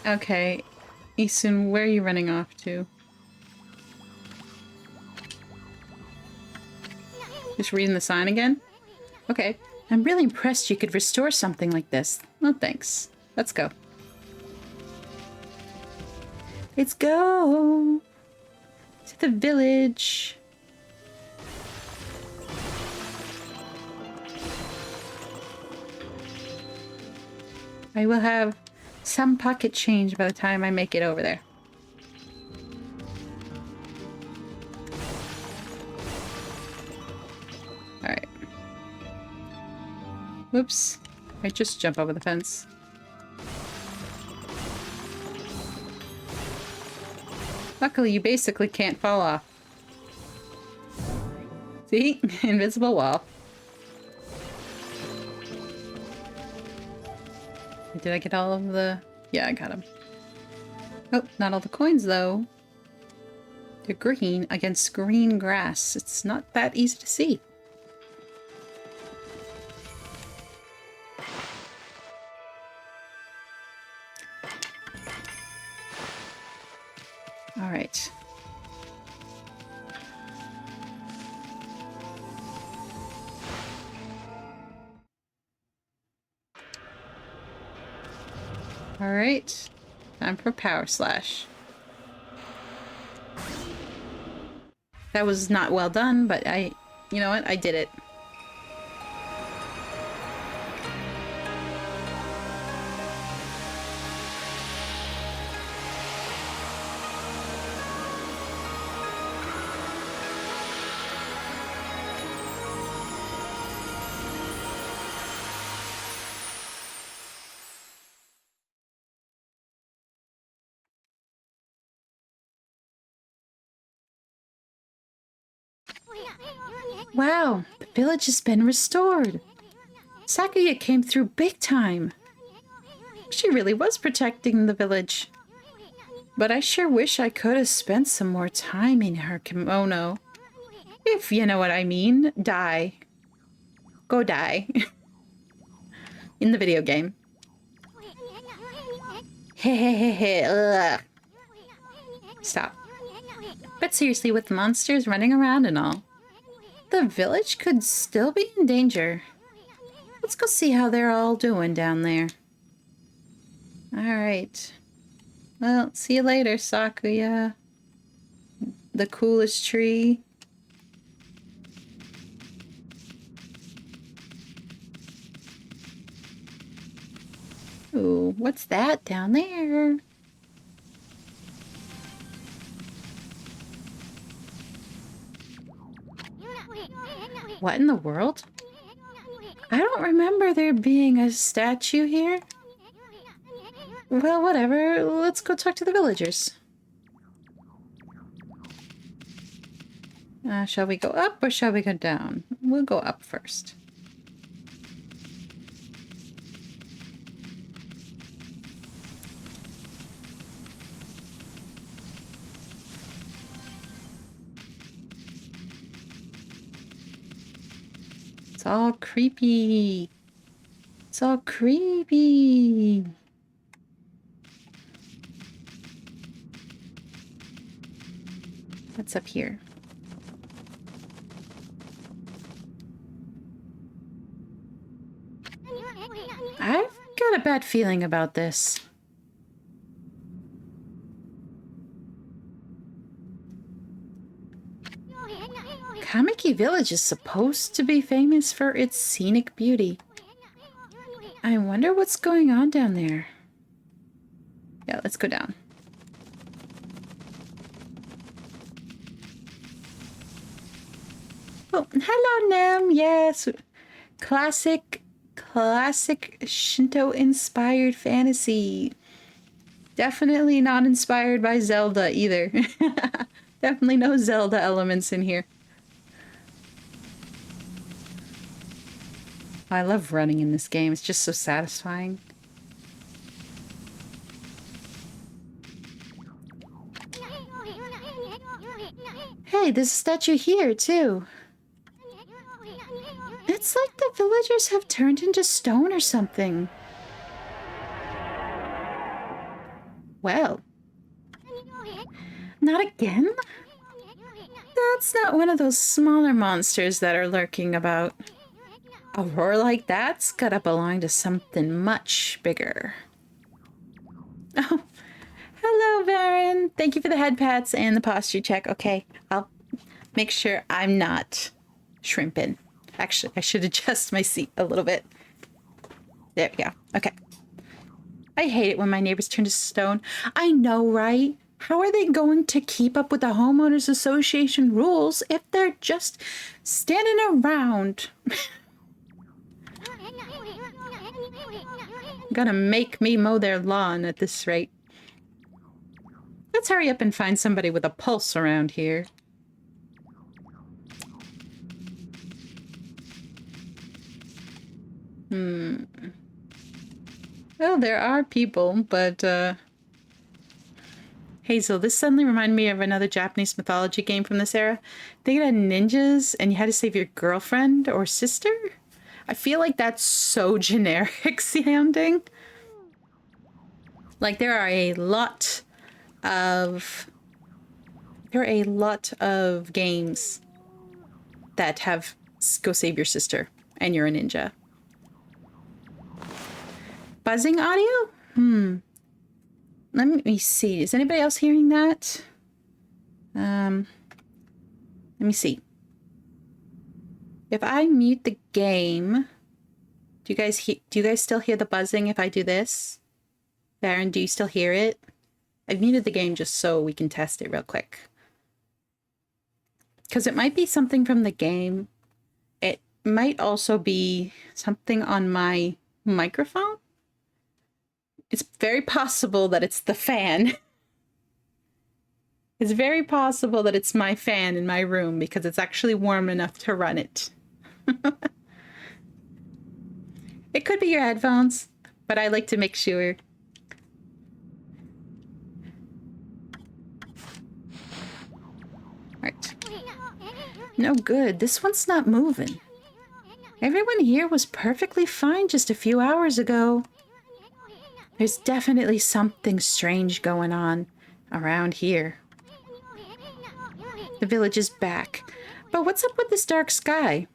A: Okay, Easton, where are you running off to? Just reading the sign again? Okay. I'm really impressed you could restore something like this. Oh, thanks. Let's go. Let's go to the village. I will have some pocket change by the time I make it over there. Alright. Whoops. I just jump over the fence. Luckily, you basically can't fall off. See? Invisible wall. Did I get all of the... Yeah, I got them. Oh, not all the coins, though. They're green against green grass. It's not that easy to see. All right. All right. Time for power slash. That was not well done, but you know what? I did it. Wow, the village has been restored. Sakuya came through big time. She really was protecting the village. But I sure wish I could have spent some more time in her kimono. If you know what I mean. Die. Go die. In the video game. Hehehehe. Stop. But seriously, with monsters running around and all, the village could still be in danger. Let's go see how they're all doing down there. Alright. Well, see you later, Sakuya. The coolest tree. Ooh, what's that down there? What in the world? I don't remember there being a statue here. Well, whatever. Let's go talk to the villagers. Shall we go up or shall we go down? We'll go up first. It's all creepy. It's all creepy. What's up here? I've got a bad feeling about this. Kamiki Village is supposed to be famous for its scenic beauty. I wonder what's going on down there. Yeah, let's go down. Oh, hello, Nem. Yes. Classic Shinto-inspired fantasy. Definitely not inspired by Zelda either. Definitely no Zelda elements in here. I love running in this game. It's just so satisfying. Hey, there's a statue here, too. It's like the villagers have turned into stone or something. Well. Not again? That's not one of those smaller monsters that are lurking about. A roar like that's gotta belong to something much bigger. Oh, hello, Baron. Thank you for the head pats and the posture check. Okay, I'll make sure I'm not shrimping. Actually, I should adjust my seat a little bit. There we go. Okay. I hate it when my neighbors turn to stone. I know, right? How are they going to keep up with the homeowners association rules if they're just standing around? Gonna make me mow their lawn at this rate. Let's hurry up and find somebody with a pulse around here. Well, there are people, but, Hazel, this suddenly reminded me of another Japanese mythology game from this era. I think it had ninjas, and you had to save your girlfriend or sister? I feel like that's so generic sounding. Like, there are a lot of games that have go save your sister and you're a ninja. Buzzing audio? Let me see. Is anybody else hearing that? Let me see. If I mute the game, do you guys still hear the buzzing if I do this? Baron, do you still hear it? I've muted the game just so we can test it real quick. Because it might be something from the game. It might also be something on my microphone. It's very possible that it's the fan. It's very possible that it's my fan in my room because it's actually warm enough to run it. It could be your headphones, but I like to make sure. Right. No good. This one's not moving. Everyone here was perfectly fine just a few hours ago. There's definitely something strange going on around here. The village is back. But what's up with this dark sky?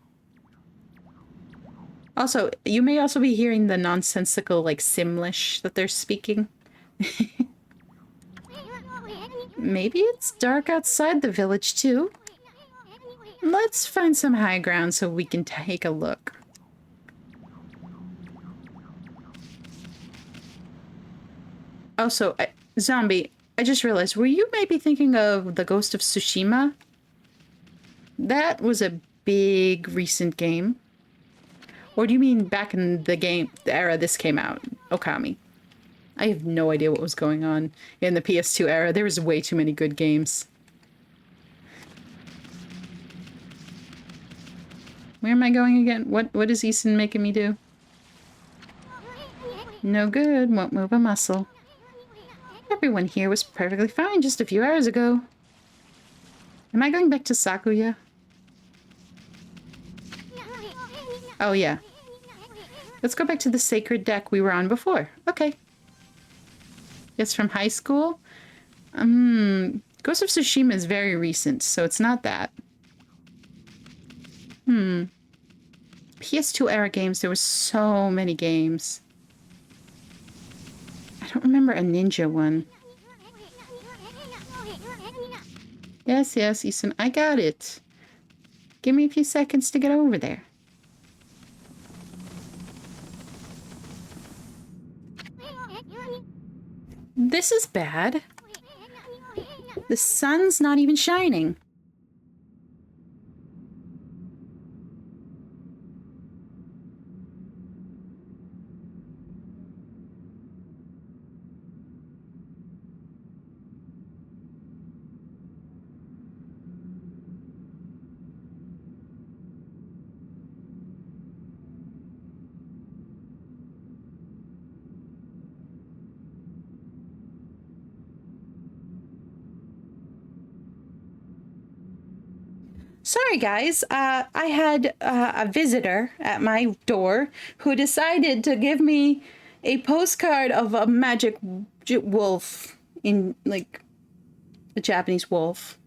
A: Also, you may also be hearing the nonsensical, like, Simlish that they're speaking. Maybe it's dark outside the village, too. Let's find some high ground so we can take a look. Also, Zombie, I just realized, were you maybe thinking of the Ghost of Tsushima? That was a big recent game. Or do you mean back in the era this came out, OKAMI? I have no idea what was going on in the PS2 era. There was way too many good games. Where am I going again? What is Easton making me do? No good, won't move a muscle. Everyone here was perfectly fine just a few hours ago. Am I going back to Sakuya? Oh yeah. Let's go back to the sacred deck we were on before. Okay. It's from high school? Ghost of Tsushima is very recent, so it's not that. PS2 era games, there were so many games. I don't remember a ninja one. Yes, Easton, I got it. Give me a few seconds to get over there. This is bad. The sun's not even shining. Sorry, guys. I had a visitor at my door who decided to give me a postcard of a magic wolf in, like, a Japanese wolf.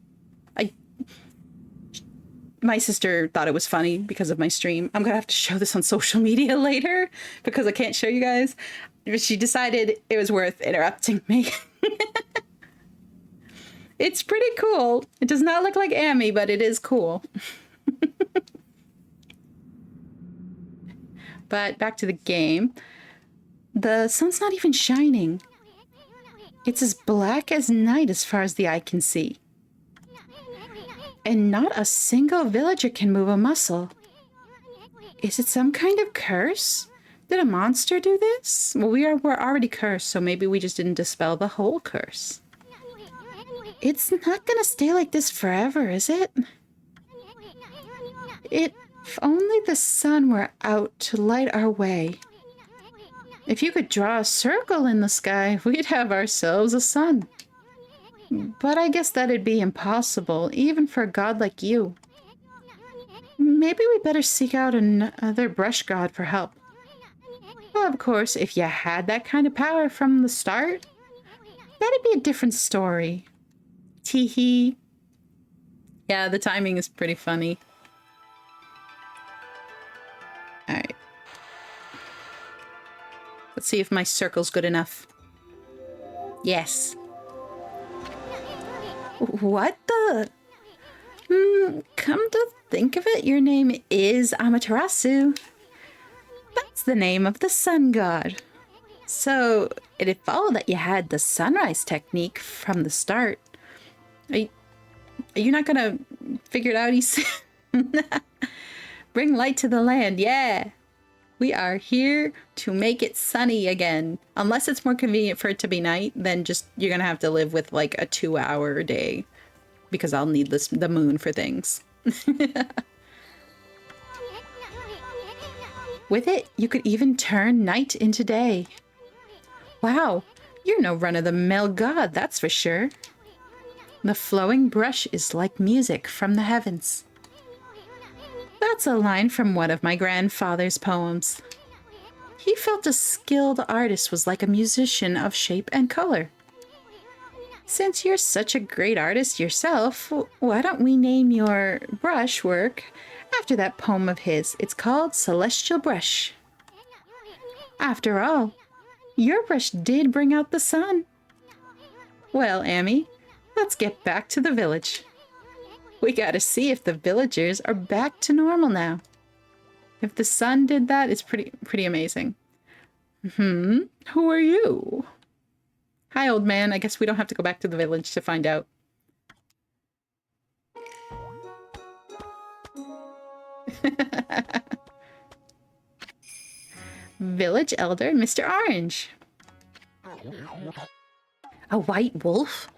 A: My sister thought it was funny because of my stream. I'm gonna have to show this on social media later because I can't show you guys. She decided it was worth interrupting me. It's pretty cool. It does not look like Amy, but it is cool. But back to the game. The sun's not even shining. It's as black as night as far as the eye can see. And not a single villager can move a muscle. Is it some kind of curse? Did a monster do this? Well, we're already cursed, so maybe we just didn't dispel the whole curse. It's not gonna stay like this forever, is it? If only the sun were out to light our way. If you could draw a circle in the sky, we'd have ourselves a sun. But I guess that'd be impossible, even for a god like you. Maybe we better seek out another brush god for help. Well, of course, if you had that kind of power from the start, that'd be a different story. Teehee. Yeah, the timing is pretty funny. Alright. Let's see if my circle's good enough. Yes. What the? Come to think of it, your name is Amaterasu. That's the name of the sun god. So, it'd follow that you had the sunrise technique from the start. Are you not gonna figure it out, Easton? Bring light to the land, yeah! We are here to make it sunny again. Unless it's more convenient for it to be night, then just you're gonna have to live with like a 2-hour day. Because I'll need the moon for things. With it, you could even turn night into day. Wow, you're no run-of-the-mill god, that's for sure. The flowing brush is like music from the heavens. That's a line from one of my grandfather's poems. He felt a skilled artist was like a musician of shape and color. Since you're such a great artist yourself, why don't we name your brush work after that poem of his? It's called Celestial Brush. After all, your brush did bring out the sun. Well, Amy, let's get back to the village. We gotta see if the villagers are back to normal now. If the sun did that, it's pretty amazing. Who are you? Hi, old man. I guess we don't have to go back to the village to find out. Village Elder, Mr. Orange. A white wolf?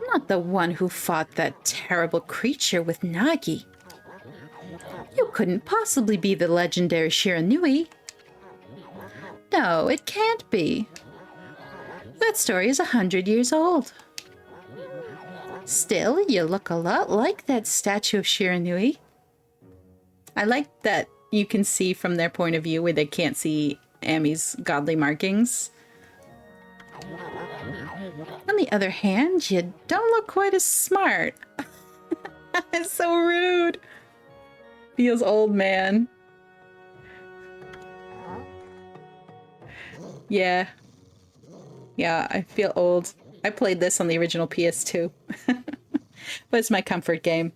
A: Not the one who fought that terrible creature with Nagi. You couldn't possibly be the legendary Shiranui. No, it can't be. That story is 100 years old. Still, you look a lot like that statue of Shiranui. I like that you can see from their point of view where they can't see Amy's godly markings. On the other hand, you don't look quite as smart. It's so rude. Feels old, man. Yeah. Yeah, I feel old. I played this on the original PS2. But it's my comfort game.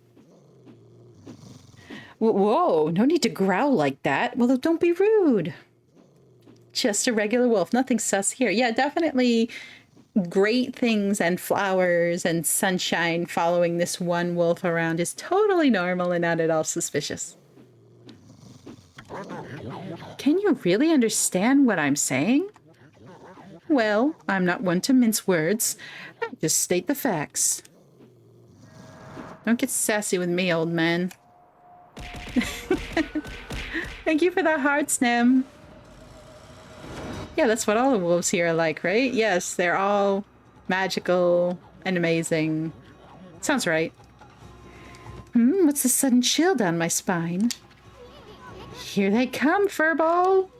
A: Whoa, no need to growl like that. Well, don't be rude. Just a regular wolf. Nothing sus here. Yeah, definitely great things and flowers and sunshine following this one wolf around is totally normal and not at all suspicious. Can you really understand what I'm saying? Well, I'm not one to mince words. I just state the facts. Don't get sassy with me, old man. Thank you for that heart, Snem. Yeah, that's what all the wolves here are like, right? Yes, they're all magical and amazing. Sounds right. What's the sudden chill down my spine? Here they come, Furball.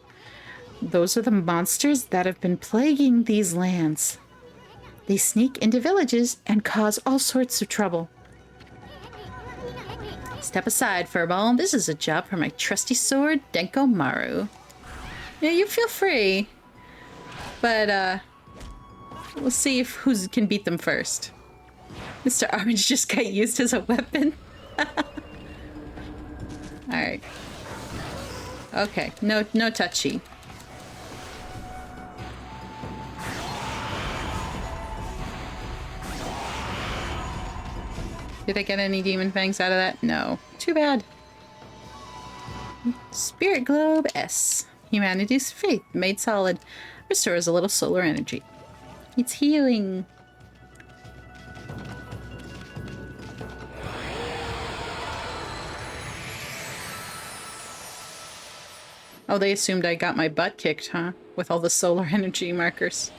A: Those are the monsters that have been plaguing these lands. They sneak into villages and cause all sorts of trouble. Step aside, Furball. This is a job for my trusty sword, Denko Maru. Yeah, you feel free. But, we'll see if who can beat them first. Mr. Orange just got used as a weapon. Alright. Okay, no touchy. Did I get any demon fangs out of that? No. Too bad. Spirit Globe S. Humanity's faith made solid. Restores a little solar energy. It's healing. Oh, they assumed I got my butt kicked, huh? With all the solar energy markers.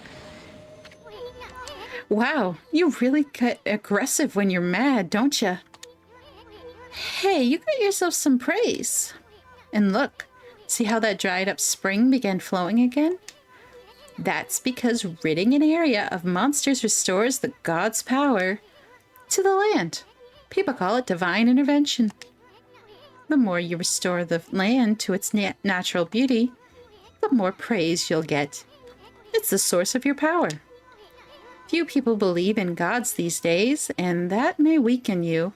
A: Wow, you really get aggressive when you're mad, don't you? Hey, you got yourself some praise. And look, see how that dried up spring began flowing again? That's because ridding an area of monsters restores the god's power to the land. People call it divine intervention. The more you restore the land to its natural beauty, the more praise you'll get. It's the source of your power. Few people believe in gods these days, and that may weaken you.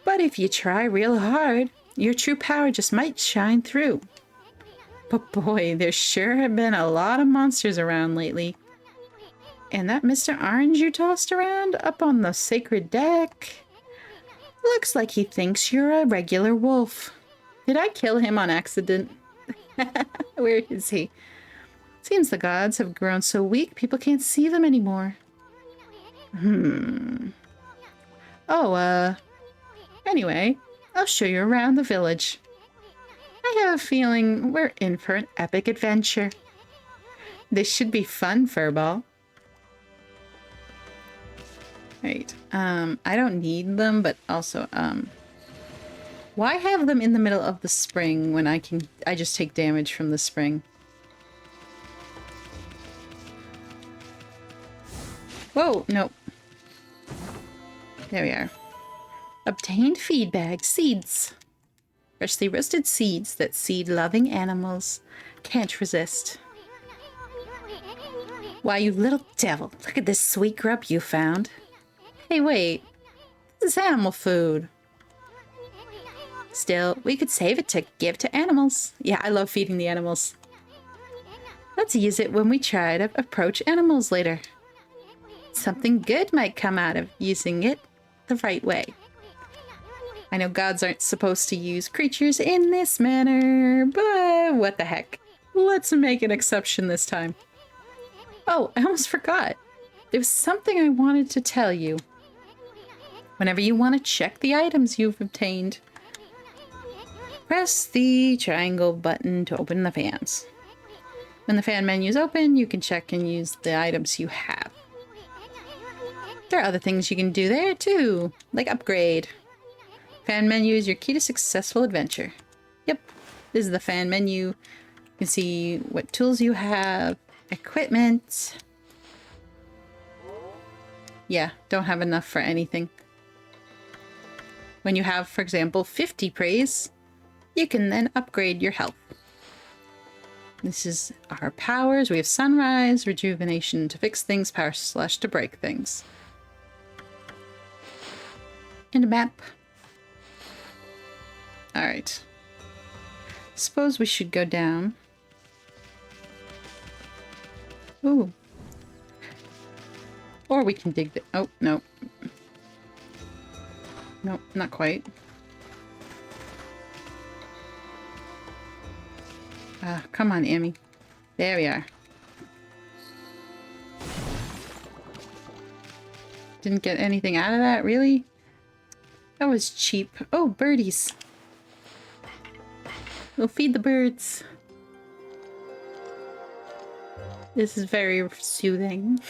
A: But if you try real hard, your true power just might shine through. But boy, there sure have been a lot of monsters around lately. And that Mr. Orange you tossed around up on the sacred deck looks like he thinks you're a regular wolf. Did I kill him on accident? Where is he? Seems the gods have grown so weak people can't see them anymore. Oh, anyway, I'll show you around the village. I have a feeling we're in for an epic adventure. This should be fun, Furball. Right. I don't need them, but also, why have them in the middle of the spring when I just take damage from the spring? Whoa, nope. There we are. Obtained feed bag seeds. Freshly roasted seeds that seed-loving animals can't resist. Why, you little devil, look at this sweet grub you found. Hey, wait. This is animal food. Still, we could save it to give to animals. Yeah, I love feeding the animals. Let's use it when we try to approach animals later. Something good might come out of using it the right way. I know gods aren't supposed to use creatures in this manner, but what the heck. Let's make an exception this time. Oh, I almost forgot. There was something I wanted to tell you. Whenever you want to check the items you've obtained, press the triangle button to open the fans. When the fan menu is open, you can check and use the items you have. There are other things you can do there too, like upgrade. Fan menu is your key to successful adventure. Yep, this is the fan menu. You can see what tools you have, equipment. Yeah, don't have enough for anything. When you have, for example, 50 praise, you can then upgrade your health. This is our powers. We have sunrise, rejuvenation to fix things, power slash to break things. And a map. Alright. Suppose we should go down. Ooh. Or we can dig the... Oh, no. Nope, not quite. Come on, Amy. There we are. Didn't get anything out of that, really? That was cheap. Oh, birdies. We'll feed the birds. This is very soothing.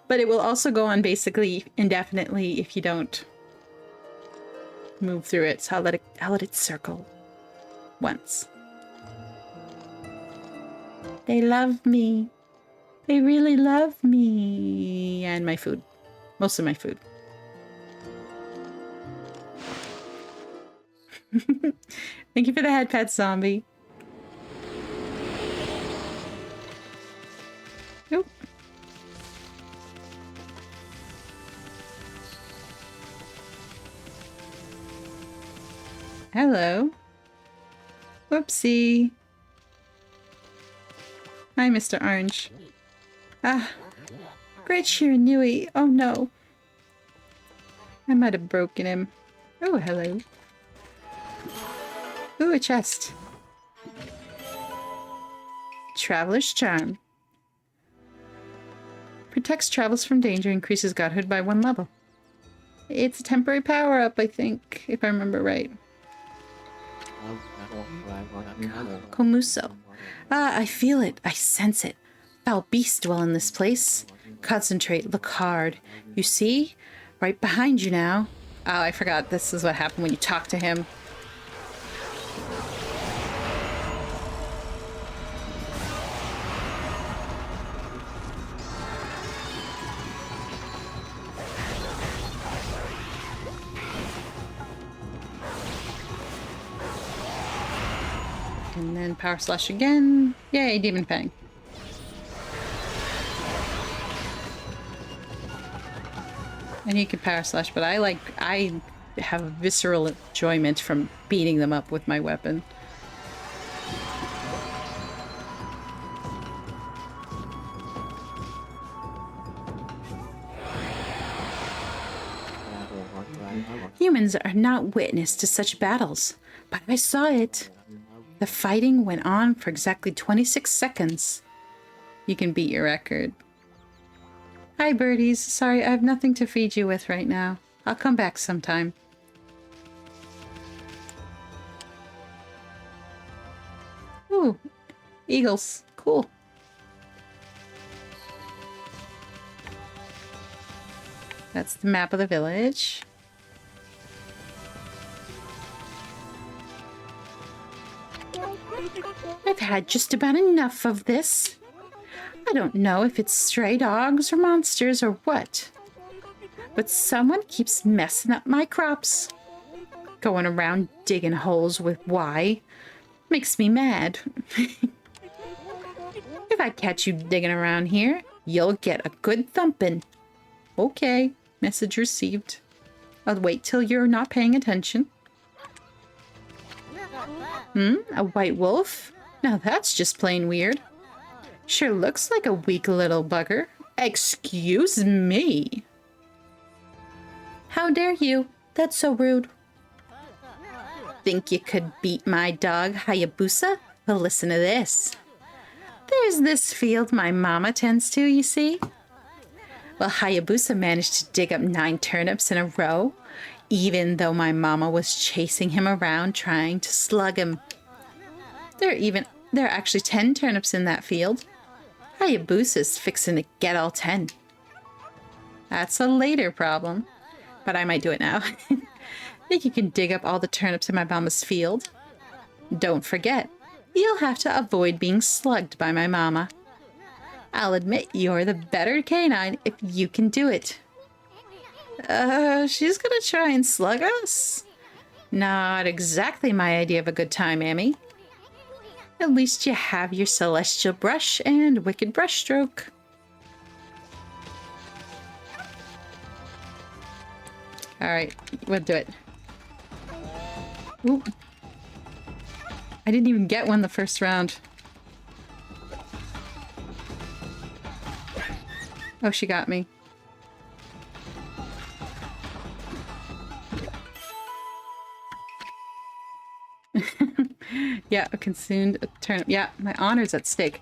A: But it will also go on basically indefinitely if you don't move through it. So I'll let it circle once. They love me. They really love me. And my food. Most of my food. Thank you for the head pet, zombie. Nope. Hello. Whoopsie. Hi, Mr. Orange. Ah. Great Shiranui. Oh no. I might have broken him. Oh, hello. Ooh, a chest. Traveler's Charm. Protects travels from danger, increases godhood by 1 level. It's a temporary power-up, I think, if I remember right. Komuso. Ah, I feel it. I sense it. Foul beasts dwell in this place. Concentrate. Look hard. You see? Right behind you now. Oh, I forgot. This is what happened when you talk to him. And then power slash again. Yay, Demon Fang. And you can power slash, but I have visceral enjoyment from beating them up with my weapon. Humans are not witness to such battles, but I saw it. The fighting went on for exactly 26 seconds. You can beat your record. Hi, birdies. Sorry, I have nothing to feed you with right now. I'll come back sometime. Ooh, eagles. Cool. That's the map of the village. I've had just about enough of this. I don't know if it's stray dogs or monsters or what, but someone keeps messing up my crops. Going around digging holes with why makes me mad. If I catch you digging around here, you'll get a good thumping. Okay, message received. I'll wait till you're not paying attention. A white wolf? Now that's just plain weird. Sure looks like a weak little bugger. Excuse me. How dare you? That's so rude. Think you could beat my dog, Hayabusa? Well, listen to this. There's this field my mama tends to, you see? Well, Hayabusa managed to dig up 9 turnips in a row, even though my mama was chasing him around trying to slug him. There are actually 10 turnips in that field. Hayabusa's fixing to get all 10. That's a later problem, but I might do it now. Think you can dig up all the turnips in my mama's field? Don't forget, you'll have to avoid being slugged by my mama. I'll admit you're the better canine if you can do it. She's gonna try and slug us? Not exactly my idea of a good time, Amy. At least you have your celestial brush and wicked brush stroke. Alright, we'll do it. Ooh. I didn't even get one the first round. Oh, she got me. Yeah, a consumed turnip. Yeah, my honor's at stake.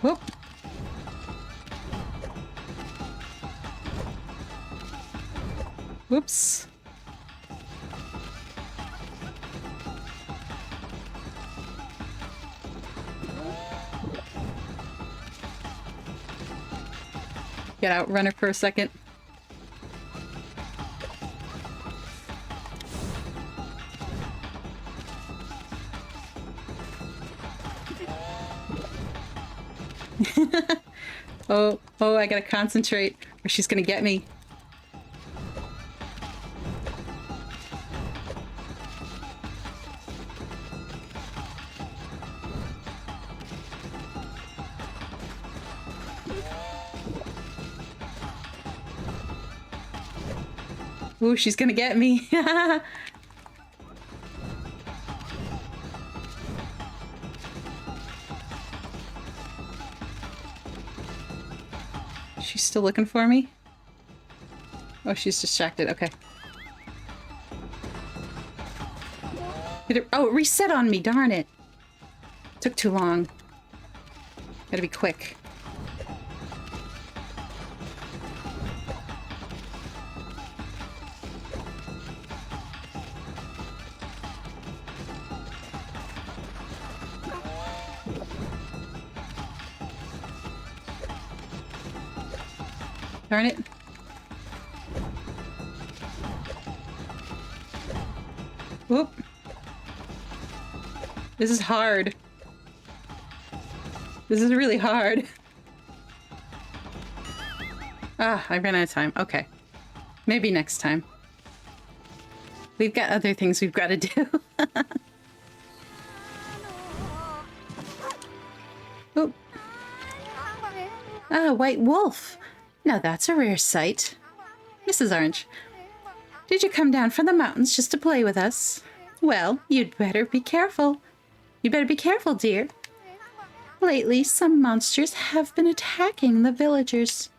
A: Whoop. Whoops. Get out, run her for a second. Oh, I gotta concentrate or she's gonna get me. Ooh, she's gonna get me. She's still looking for me? Oh, she's distracted. Okay. Oh, it reset on me. Darn it. Took too long. Gotta be quick. Darn it. Whoop. This is hard. This is really hard. Ah, I ran out of time. Okay. Maybe next time. We've got other things we've got to do. Oop. Ah, white wolf. Now that's a rare sight. Mrs. Orange, did you come down from the mountains just to play with us? Well, you'd better be careful. You better be careful, dear. Lately, some monsters have been attacking the villagers.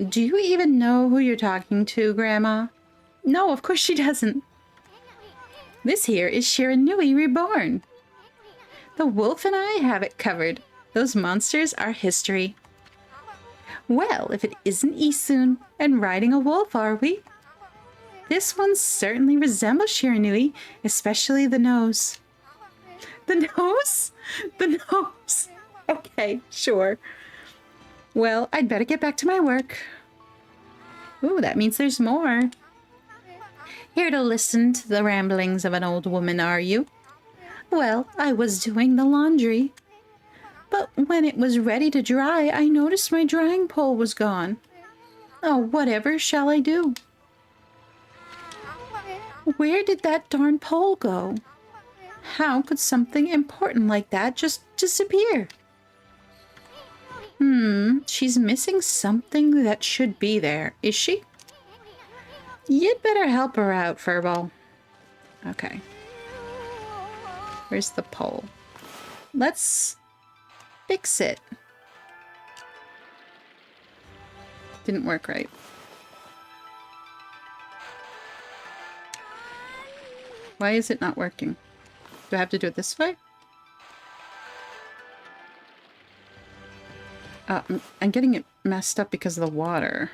A: Do you even know who you're talking to, Grandma? No, of course she doesn't. This here is Shiranui reborn. The wolf and I have it covered. Those monsters are history. Well, if it isn't Isun and riding a wolf, are we? This one certainly resembles Shiranui, especially the nose. The nose? The nose. Okay, sure. Well, I'd better get back to my work. Ooh, that means there's more. Here to listen to the ramblings of an old woman, are you? Well, I was doing the laundry. But when it was ready to dry, I noticed my drying pole was gone. Oh, whatever shall I do? Where did that darn pole go? How could something important like that just disappear? She's missing something that should be there. Is she? You'd better help her out, Furball. Okay. Where's the pole? Let's fix it. Didn't work right. Why is it not working? Do I have to do it this way? I'm getting it messed up because of the water.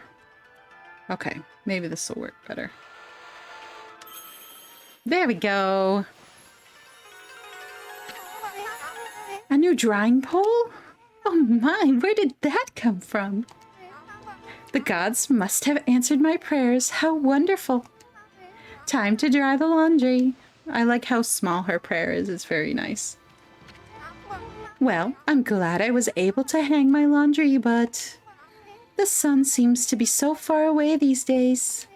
A: Okay, maybe this will work better. There we go. A new drying pole? Oh my, where did that come from? The gods must have answered my prayers. How wonderful. Time to dry the laundry. I like how small her prayer is. It's very nice. Well, I'm glad I was able to hang my laundry, but the sun seems to be so far away these days.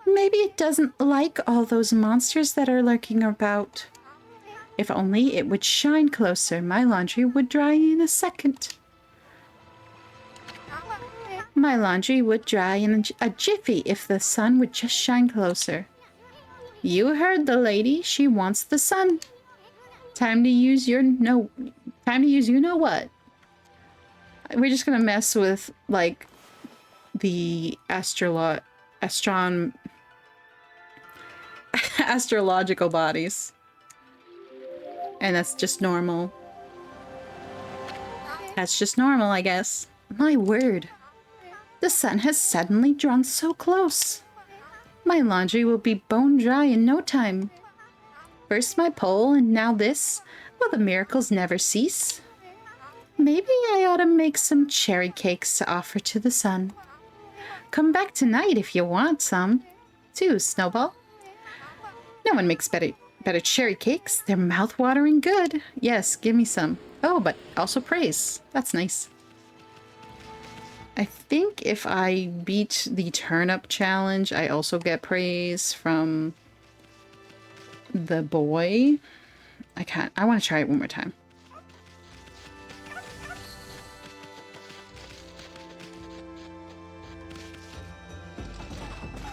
A: Maybe it doesn't like all those monsters that are lurking about. If only it would shine closer, my laundry would dry in a second. My laundry would dry in a jiffy if the sun would just shine closer. You heard the lady. She wants the sun. Time to use you know what. We're just gonna mess with like the astrological bodies. And that's just normal. That's just normal, I guess. My word. The sun has suddenly drawn so close. My laundry will be bone dry in no time. First my pole, and now this. Will the miracles never cease? Maybe I ought to make some cherry cakes to offer to the sun. Come back tonight if you want some. Too, Snowball. No one makes better cherry cakes. They're mouth-watering good. Yes, give me some. Oh, but also praise. That's nice. I think if I beat the turnip challenge, I also get praise from the boy. I want to try it one more time.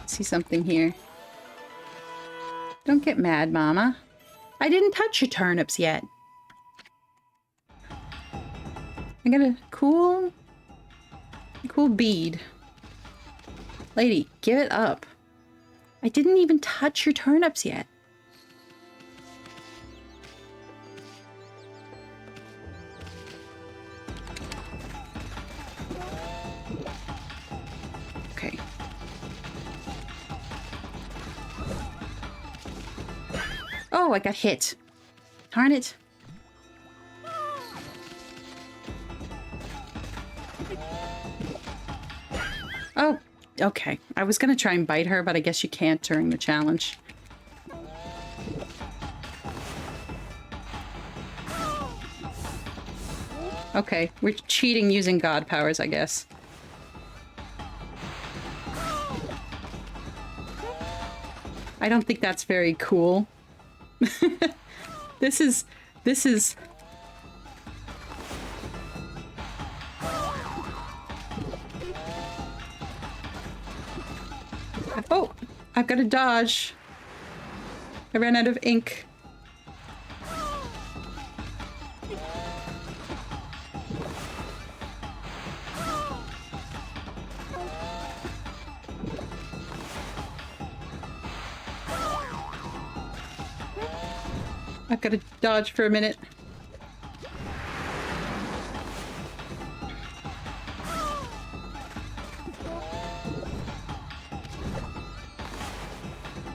A: See something here. Don't get mad, Mama. I didn't touch your turnips yet. I got a cool bead. Lady, give it up. I didn't even touch your turnips yet. Okay. Oh, I got hit. Darn it. Oh, okay. I was gonna try and bite her, but I guess you can't during the challenge. Okay, we're cheating using god powers, I guess. I don't think that's very cool. This is... Oh! I've got to dodge. I ran out of ink. I've got to dodge for a minute.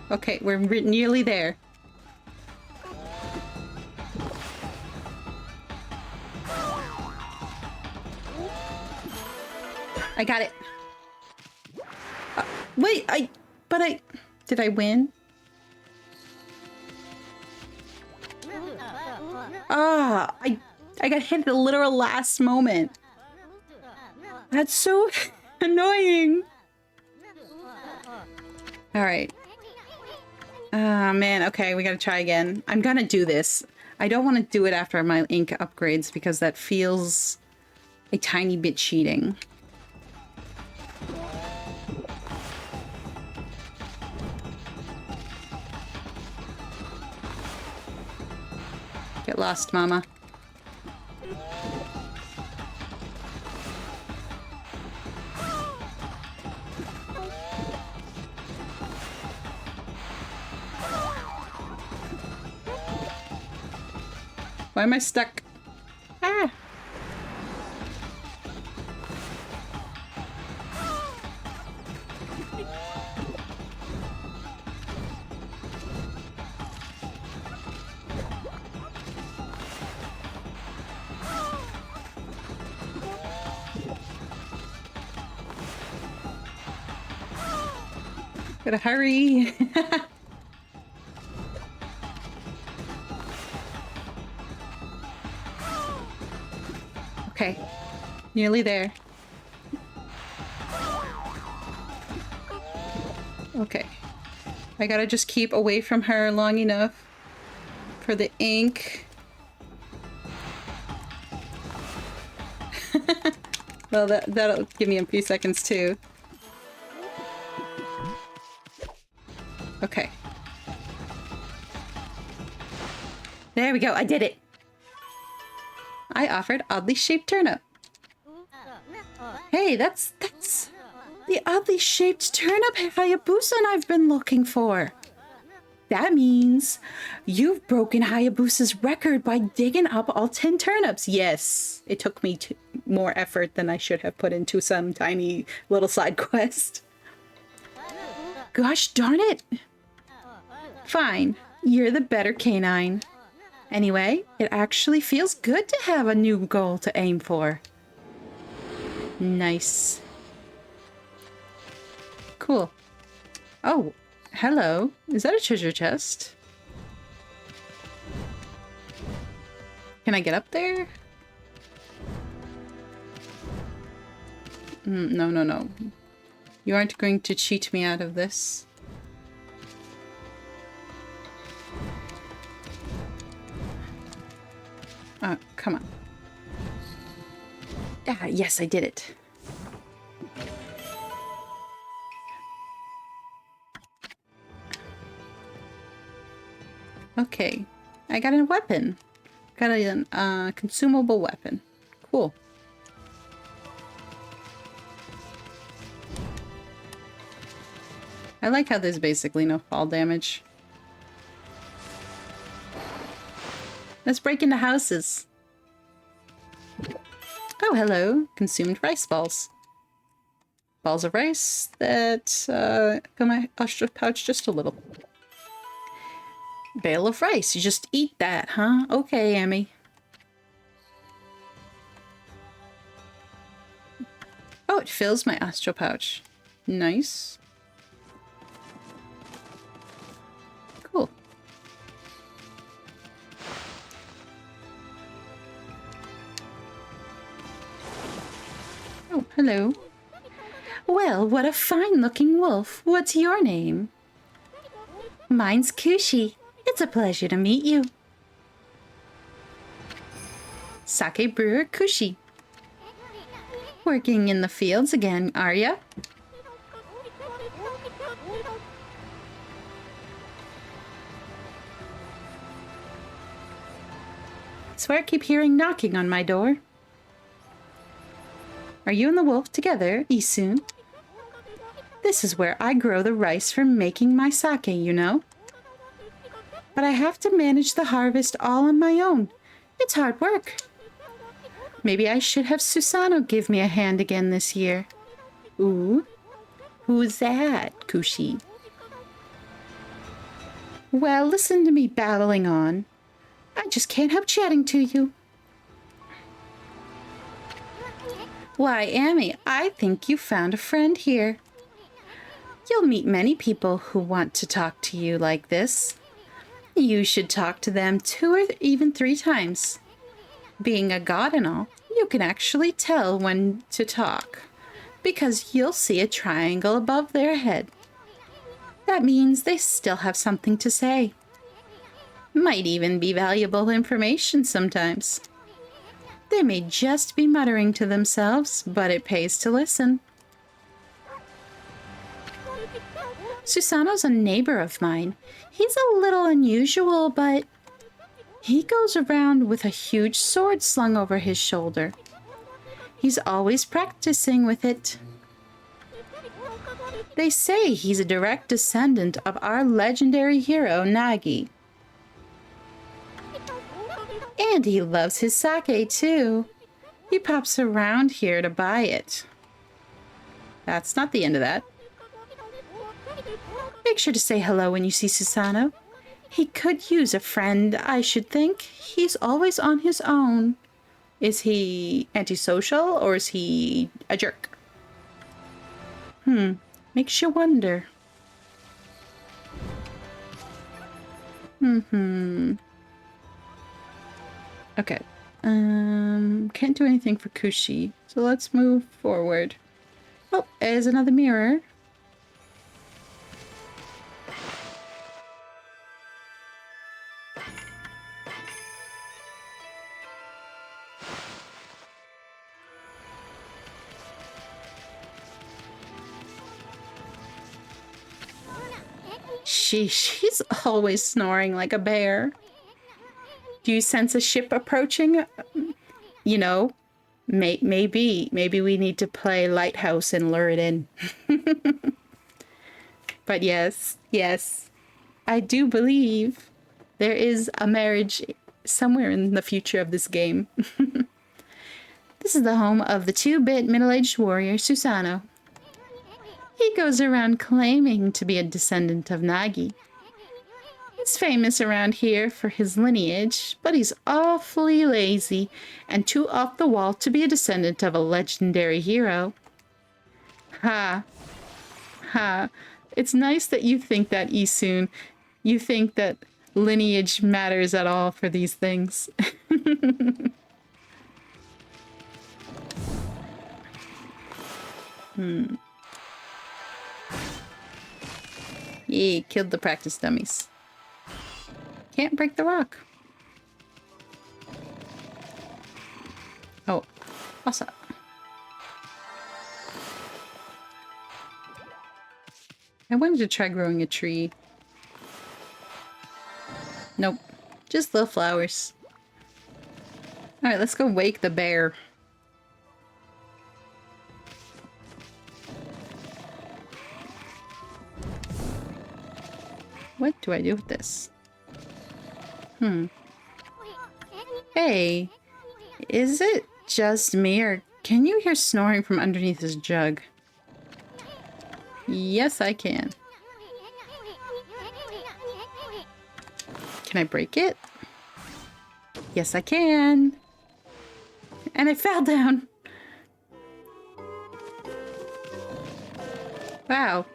A: Okay, we're nearly there. I got it. Wait, did I win? Ah, I got hit at the literal last moment. That's so annoying. All right. Ah, man. Okay, we gotta try again. I'm gonna do this. I don't want to do it after my ink upgrades because that feels a tiny bit cheating. Get lost, mama. Why am I stuck? Ah! Gotta hurry. Okay, nearly there. Okay, I gotta just keep away from her long enough for the ink. Well, that'll give me a few seconds too. Okay. There we go, I did it! I offered oddly shaped turnip. Hey, that's the oddly shaped turnip Hayabusa I've been looking for. That means you've broken Hayabusa's record by digging up all 10 turnips. Yes, it took me more effort than I should have put into some tiny little side quest. Gosh darn it. Fine, you're the better canine. Anyway, it actually feels good to have a new goal to aim for. Nice. Cool. Oh, hello. Is that a treasure chest? Can I get up there? No, no, no. You aren't going to cheat me out of this. Come on. Ah, yes, I did it. Okay, I got a weapon. Got a consumable weapon. Cool. I like how there's basically no fall damage. Let's break into houses. Oh, hello. Consumed rice balls. Balls of rice that fill my ostrich pouch just a little. Bale of rice. You just eat that, huh? Okay, Emmy. Oh, it fills my astral pouch. Nice. Cool. Oh, hello. Well, what a fine-looking wolf. What's your name? Mine's Kushi. It's a pleasure to meet you. Sake brewer Kushi. Working in the fields again, are ya? I swear I keep hearing knocking on my door. Are you and the wolf together, Isun? This is where I grow the rice for making my sake, you know? But I have to manage the harvest all on my own. It's hard work. Maybe I should have Susano give me a hand again this year. Ooh, who's that, Kushi? Well, listen to me babbling on. I just can't help chatting to you. Why, Amy, I think you found a friend here. You'll meet many people who want to talk to you like this. You should talk to them 2 or even 3 times. Being a god and all, you can actually tell when to talk, because you'll see a triangle above their head. That means they still have something to say. Might even be valuable information sometimes. They may just be muttering to themselves, but it pays to listen. Susano's a neighbor of mine. He's a little unusual, but he goes around with a huge sword slung over his shoulder. He's always practicing with it. They say he's a direct descendant of our legendary hero, Nagi. And he loves his sake, too. He pops around here to buy it. That's not the end of that. Make sure to say hello when you see Susano. He could use a friend, I should think. He's always on his own. Is he antisocial or is he a jerk? Makes you wonder. Okay. Can't do anything for Kushi, so let's move forward. Oh, there's another mirror. Sheesh, he's always snoring like a bear. Do you sense a ship approaching? You know, maybe we need to play Lighthouse and lure it in. But yes, I do believe there is a marriage somewhere in the future of this game. This is the home of the 2-bit middle-aged warrior Susano. He goes around claiming to be a descendant of Nagi. He's famous around here for his lineage, but he's awfully lazy and too off the wall to be a descendant of a legendary hero. Ha. It's nice that you think that, Isun. You think that lineage matters at all for these things. Yay, killed the practice dummies. Can't break the rock. Oh, what's up? I wanted to try growing a tree. Nope, just little flowers. Alright, let's go wake the bear. What do I do with this? Hey, is it just me, or can you hear snoring from underneath this jug? Yes, I can. Can I break it? Yes, I can. And I fell down. Wow.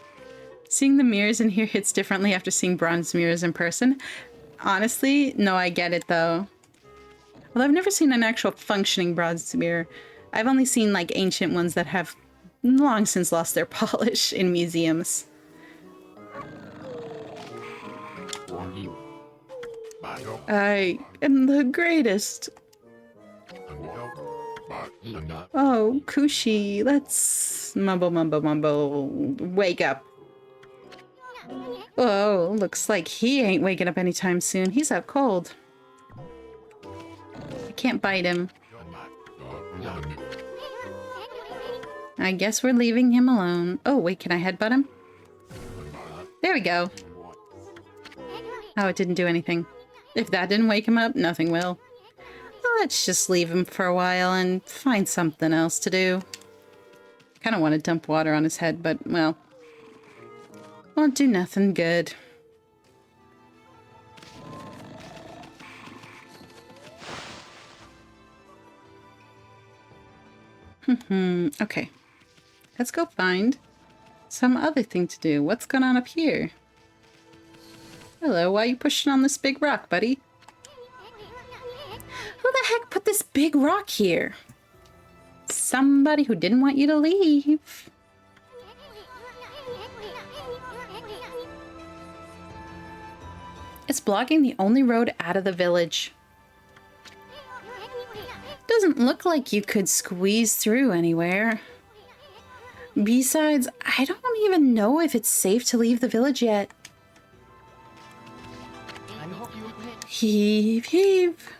A: Seeing the mirrors in here hits differently after seeing bronze mirrors in person. Honestly, no, I get it though. Well, I've never seen an actual functioning bronze mirror. I've only seen like ancient ones that have long since lost their polish in museums. I am the greatest. Oh, Kushi, let's mumble. Wake up. Oh, looks like he ain't waking up anytime soon. He's out cold. I can't bite him. I guess we're leaving him alone. Oh, wait, can I headbutt him? There we go. Oh, it didn't do anything. If that didn't wake him up, nothing will. Well, let's just leave him for a while and find something else to do. Kind of want to dump water on his head, but, well, won't do nothing good. Okay. Let's go find some other thing to do. What's going on up here? Hello, why are you pushing on this big rock, buddy? Who the heck put this big rock here? Somebody who didn't want you to leave. It's blocking the only road out of the village. Doesn't look like you could squeeze through anywhere. Besides, I don't even know if it's safe to leave the village yet. Heave, heave.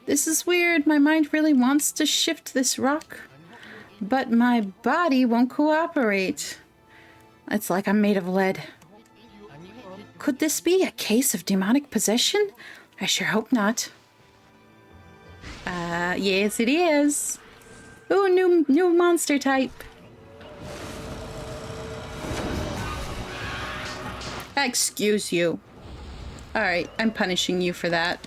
A: This is weird. My mind really wants to shift this rock, but my body won't cooperate. It's like I'm made of lead. Could this be a case of demonic possession? I sure hope not. Yes it is. Ooh, new monster type. Excuse you. Alright, I'm punishing you for that.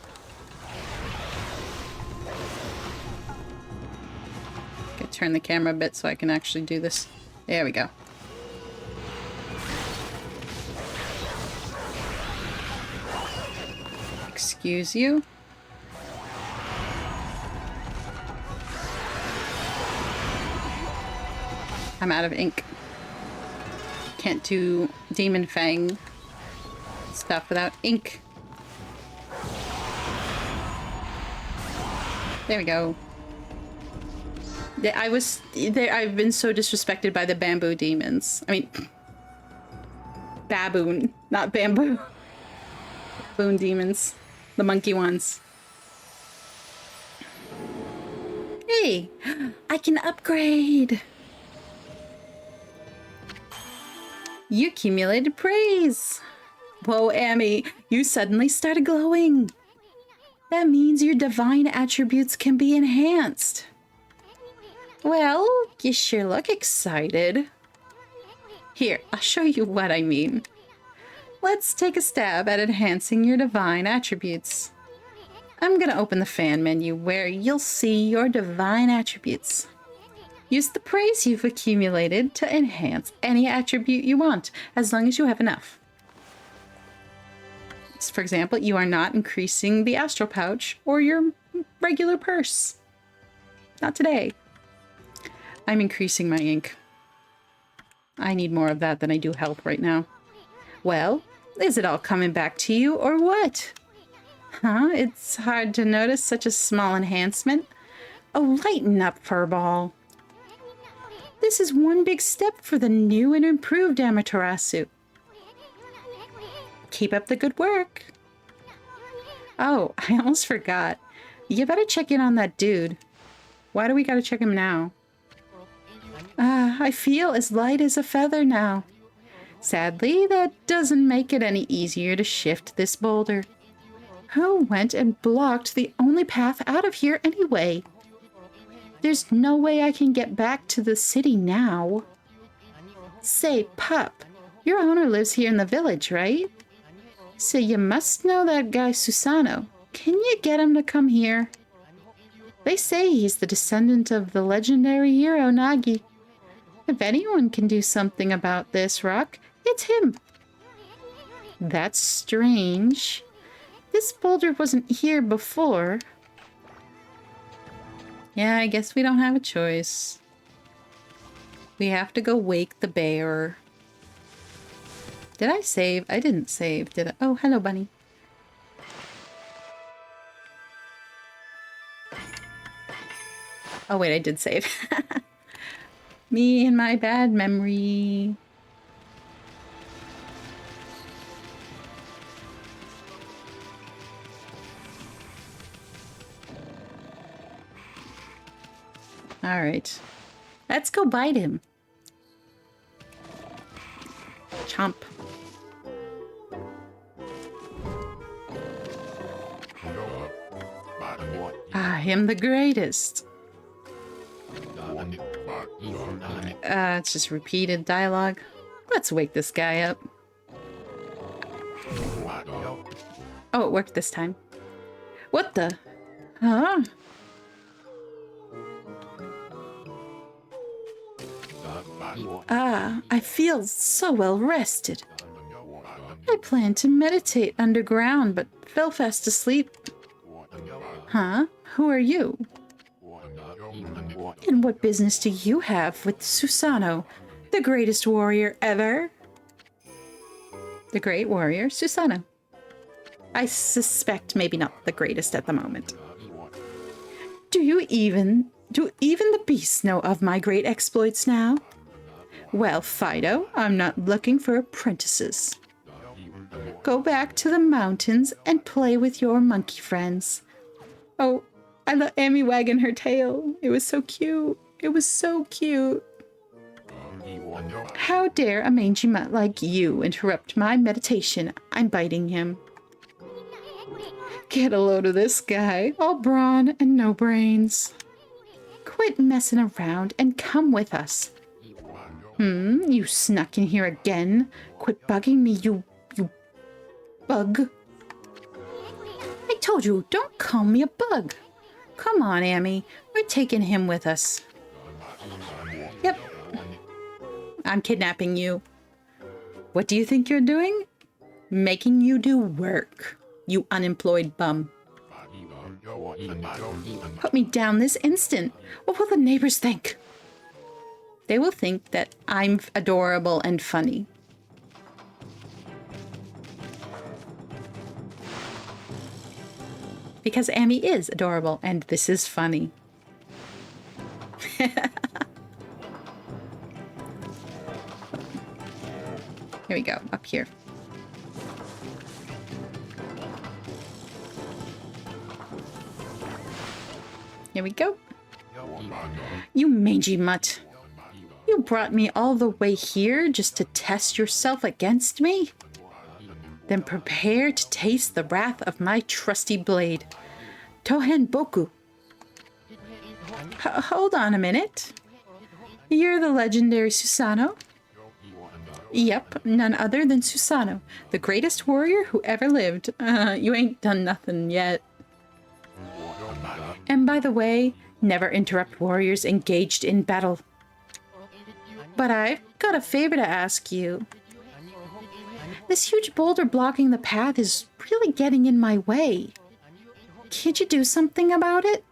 A: Gotta turn the camera a bit so I can actually do this. There we go. Excuse you. I'm out of ink. Can't do Demon Fang stuff without ink. There we go. I've been so disrespected by the bamboo demons. I mean, baboon, not bamboo. Baboon demons. The monkey ones. Hey, I can upgrade. You accumulated praise. Whoa, Amy, you suddenly started glowing. That means your divine attributes can be enhanced. Well, you sure look excited. Here, I'll show you what I mean. Let's take a stab at enhancing your divine attributes. I'm gonna open the fan menu where you'll see your divine attributes. Use the praise you've accumulated to enhance any attribute you want, as long as you have enough. So for example, you are not increasing the astral pouch or your regular purse. Not today. I'm increasing my ink. I need more of that than I do health right now. Well, is it all coming back to you or what? Huh? It's hard to notice such a small enhancement. Oh, lighten up, Furball. This is one big step for the new and improved Amaterasu. Keep up the good work. Oh, I almost forgot. You better check in on that dude. Why do we gotta check him now? I feel as light as a feather now. Sadly, that doesn't make it any easier to shift this boulder. Who went and blocked the only path out of here anyway? There's no way I can get back to the city now. Say, pup, your owner lives here in the village, right? So you must know that guy Susano. Can you get him to come here? They say he's the descendant of the legendary hero Nagi. If anyone can do something about this rock, it's him. That's strange. This boulder wasn't here before. Yeah, I guess we don't have a choice. We have to go wake the bear. Did I save? I didn't save, did I? Oh, hello, bunny. Oh, wait, I did save. Me and my bad memory. All right. Let's go bite him. Chomp. I am the greatest. It's just repeated dialogue. Let's wake this guy up. Oh, it worked this time. What the? Huh? Ah, I feel so well rested. I planned to meditate underground, but fell fast asleep. Huh? Who are you? And what business do you have with Susano, the greatest warrior ever? The great warrior, Susano. I suspect maybe not the greatest at the moment. Do even the beasts know of my great exploits now? Well, Fido, I'm not looking for apprentices. Go back to the mountains and play with your monkey friends. Oh, I love Amy wagging her tail. It was so cute. It was so cute. How dare a mangy mutt like you interrupt my meditation? I'm biting him. Get a load of this guy. All brawn and no brains. Quit messing around and come with us. You snuck in here again. Quit bugging me, you bug. I told you, don't call me a bug. Come on, Amy. We're taking him with us. Yep. I'm kidnapping you. What do you think you're doing? Making you do work, you unemployed bum. Put me down this instant. What will the neighbors think? They will think that I'm adorable and funny. Because Amy is adorable and this is funny. Here we go, up here. Here we go. You mangy mutt. You brought me all the way here just to test yourself against me? Then prepare to taste the wrath of my trusty blade. Tohen Boku. Hold on a minute. You're the legendary Susano? Yep, none other than Susano, the greatest warrior who ever lived. You ain't done nothing yet. And by the way, never interrupt warriors engaged in battle. But I've got a favor to ask you. This huge boulder blocking the path is really getting in my way. Can't you do something about it?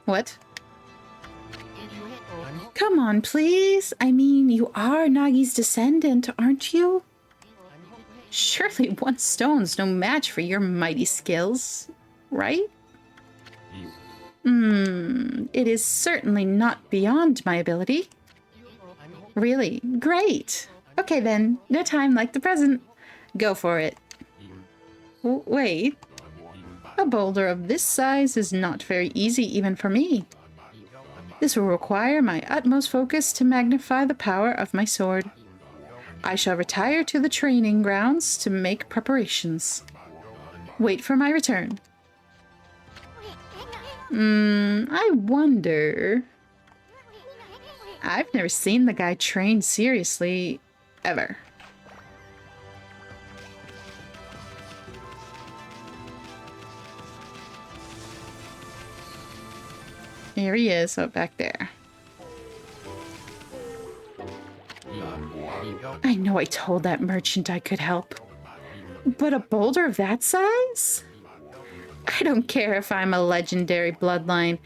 A: What? Come on, please. I mean, you are Nagi's descendant, aren't you? Surely one stone's no match for your mighty skills, right? It is certainly not beyond my ability. Really? Great. Okay then, no time like the present. Go for it. Wait. A boulder of this size is not very easy even for me. This will require my utmost focus to magnify the power of my sword. I shall retire to the training grounds to make preparations. Wait for my return. I wonder... I've never seen the guy train seriously, ever. Here he is, up back there. I know I told that merchant I could help. But a boulder of that size? I don't care if I'm a legendary bloodline.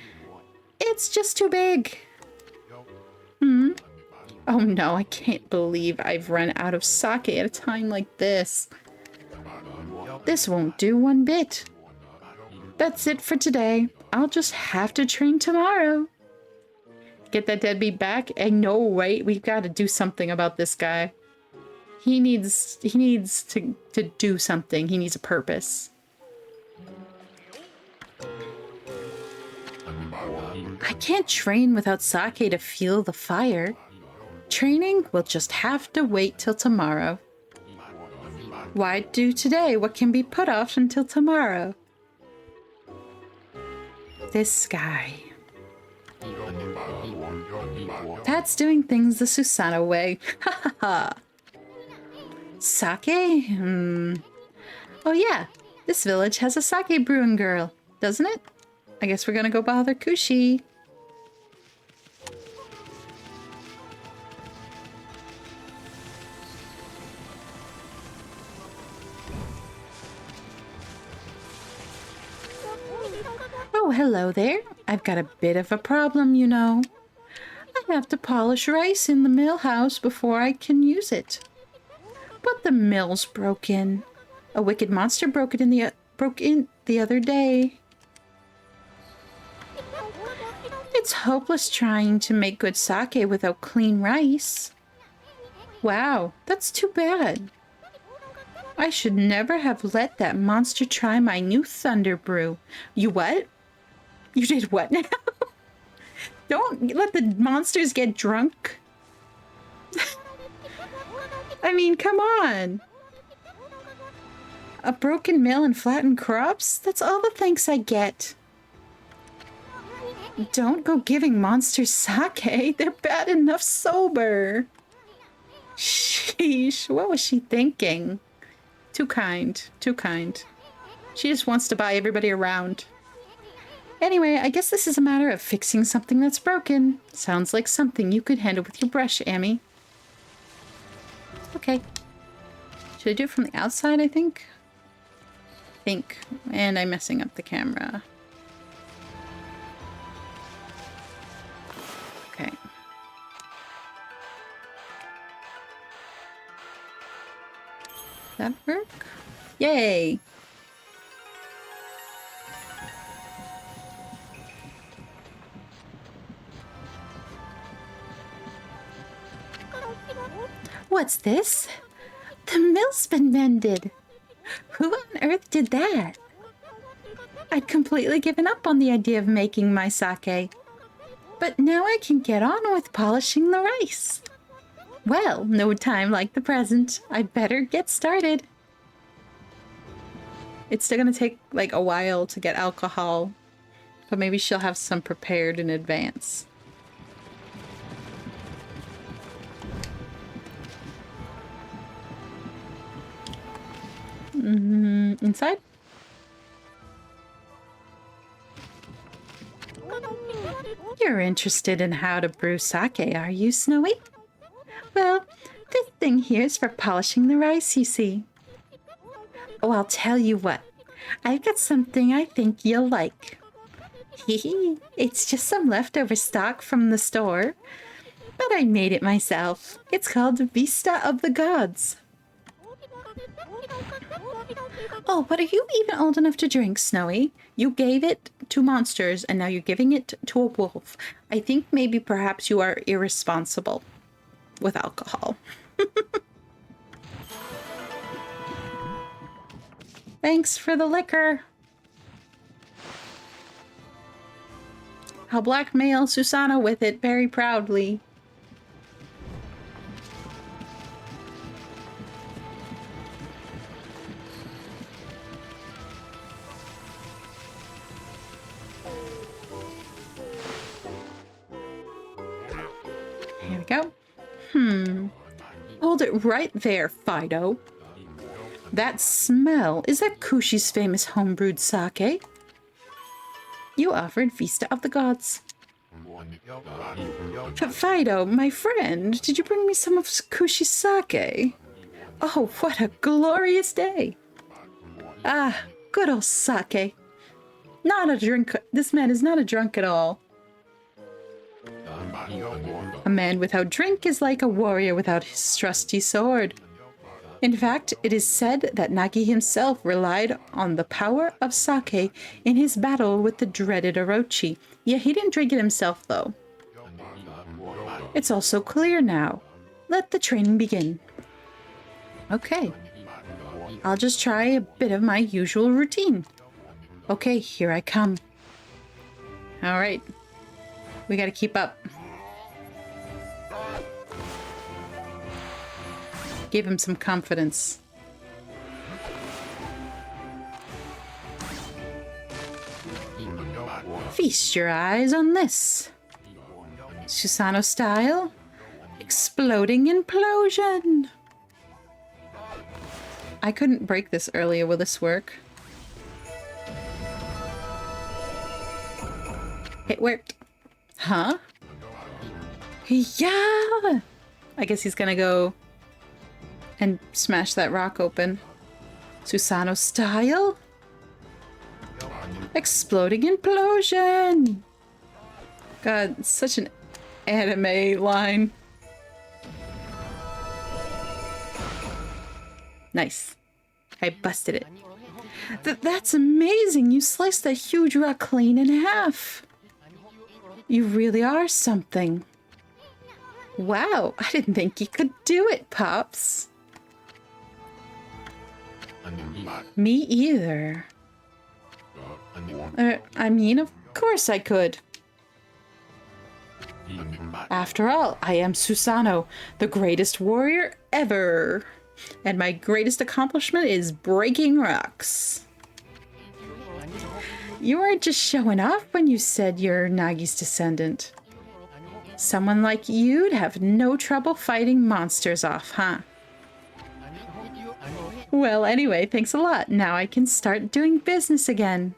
A: It's just too big. Oh no, I can't believe I've run out of sake at a time like this. This won't do one bit. That's it for today. I'll just have to train tomorrow. Get that deadbeat back? I know, right? We've got to do something about this guy. He needs to do something. He needs a purpose. I can't train without sake to feel the fire. Training will just have to wait till tomorrow. Why do today what can be put off until tomorrow? This guy. That's doing things the Susano way. Ha ha ha. Sake? Oh yeah, this village has a sake brewing girl, doesn't it? I guess we're gonna go bother Kushi. hello there. I've got a bit of a problem, you know. I have to polish rice in the mill house before I can use it. But the mill's broken. A wicked monster broke in the other day. It's hopeless trying to make good sake without clean rice. Wow, that's too bad. I should never have let that monster try my new thunder brew. You what? You did what now? Don't let the monsters get drunk. I mean, come on. A broken mill and flattened crops? That's all the thanks I get. Don't go giving monsters sake. They're bad enough sober. Sheesh, what was she thinking? Too kind, too kind. She just wants to buy everybody around. Anyway, I guess this is a matter of fixing something that's broken. Sounds like something you could handle with your brush, Amy. Okay. Should I do it from the outside, I think? And I'm messing up the camera. Okay. That work? Yay! What's this? The mill's been mended. Who on earth did that? I'd completely given up on the idea of making my sake. But now I can get on with polishing the rice. Well, no time like the present. I'd better get started. It's still gonna take like a while to get alcohol, but maybe she'll have some prepared in advance. Inside? You're interested in how to brew sake, are you, Snowy? Well, this thing here is for polishing the rice, you see. Oh, I'll tell you what. I've got something I think you'll like. Hee, it's just some leftover stock from the store, but I made it myself. It's called Vista of the Gods. Oh, but are you even old enough to drink, Snowy? You gave it to monsters, and now you're giving it to a wolf. I think maybe perhaps you are irresponsible with alcohol. Thanks for the liquor. I'll blackmail Susano with it very proudly. Here we go. Hold it right there, Fido. That smell, is that Kushi's famous homebrewed sake? You offered Vista of the Gods. Fido, my friend, did you bring me some of Kushi's sake? Oh, what a glorious day. Ah, good old sake. Not a drink. This man is not a drunk at all. A man without drink is like a warrior without his trusty sword. In fact, it is said that Nagi himself relied on the power of sake in his battle with the dreaded Orochi. Yeah, he didn't drink it himself, though. It's all so clear now. Let the training begin. Okay. I'll just try a bit of my usual routine. Okay, here I come. All right. We gotta keep up. Give him some confidence. Feast your eyes on this. Susano style. Exploding implosion. I couldn't break this earlier. Will this work? It worked. Huh? Yeah! I guess he's gonna go and smash that rock open. Susano style? Exploding implosion! God, such an anime line. Nice. I busted it. That's amazing! You sliced that huge rock clean in half! You really are something. Wow, I didn't think you could do it, Pops. Me either. I mean, of course I could. After all, I am Susanoo, the greatest warrior ever. And my greatest accomplishment is breaking rocks. You weren't just showing off when you said you're Nagi's descendant. Someone like you'd have no trouble fighting monsters off, huh? Well, anyway, thanks a lot. Now I can start doing business again.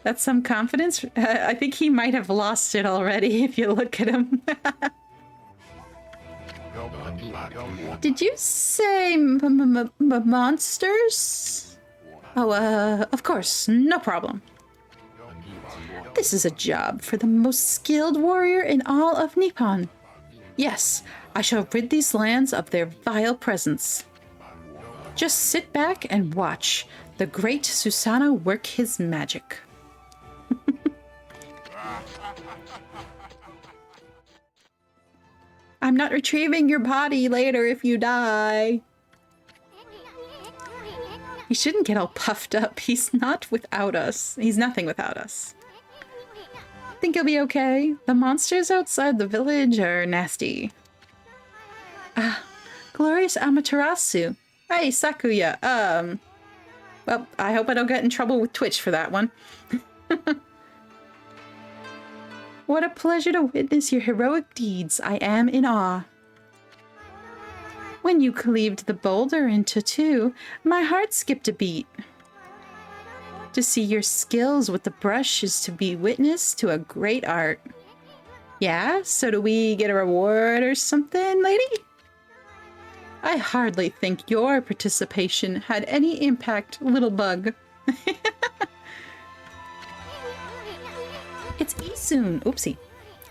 A: That's some confidence. I think he might have lost it already if you look at him. Did you say monsters? Oh, of course, no problem. This is a job for the most skilled warrior in all of Nippon. Yes, I shall rid these lands of their vile presence. Just sit back and watch the great Susanoo work his magic. I'm not retrieving your body later if you die. He shouldn't get all puffed up. He's not without us. He's nothing without us. Think he'll be okay. The monsters outside the village are nasty. Ah, glorious Amaterasu. Hey, Sakuya. Well, I hope I don't get in trouble with Twitch for that one. What a pleasure to witness your heroic deeds. I am in awe. When you cleaved the boulder into two, my heart skipped a beat. To see your skills with the brush is to be witness to a great art. Yeah? So do we get a reward or something, lady? I hardly think your participation had any impact, little bug. It's Isun. Oopsie.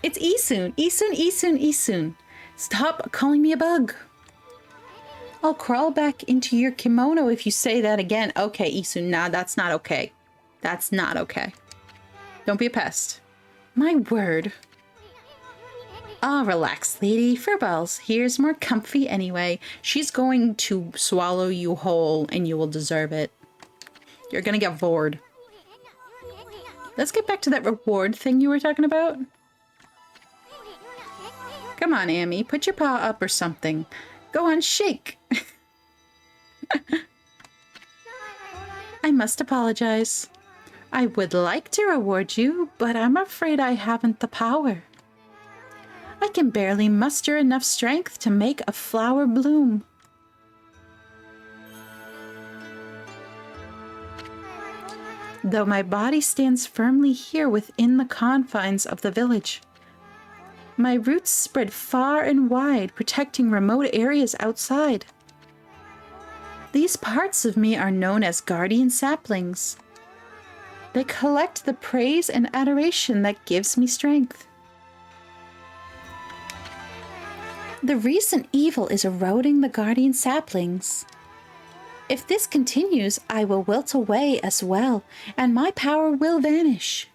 A: It's Isun. Isun. Stop calling me a bug. I'll crawl back into your kimono if you say that again. Okay, Isun. Nah, that's not okay. That's not okay. Don't be a pest. My word. Ah, relax, lady. Furballs, here's more comfy anyway. She's going to swallow you whole and you will deserve it. You're gonna get vored. Let's get back to that reward thing you were talking about. Come on, Amy. Put your paw up or something. Go on, shake. I must apologize. I would like to reward you, but I'm afraid I haven't the power. I can barely muster enough strength to make a flower bloom. Though my body stands firmly here within the confines of the village. My roots spread far and wide, protecting remote areas outside. These parts of me are known as guardian saplings. They collect the praise and adoration that gives me strength. The recent evil is eroding the guardian saplings. If this continues, I will wilt away as well, and my power will vanish.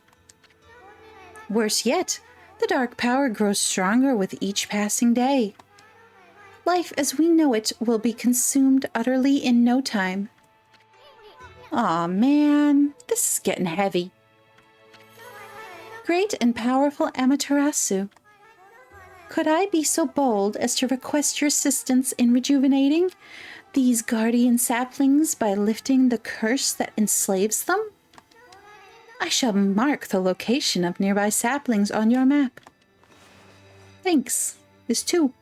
A: Worse yet, the dark power grows stronger with each passing day. Life as we know it will be consumed utterly in no time. Aw, man, this is getting heavy. Great and powerful Amaterasu, could I be so bold as to request your assistance in rejuvenating these guardian saplings by lifting the curse that enslaves them? I shall mark the location of nearby saplings on your map. Thanks. This too.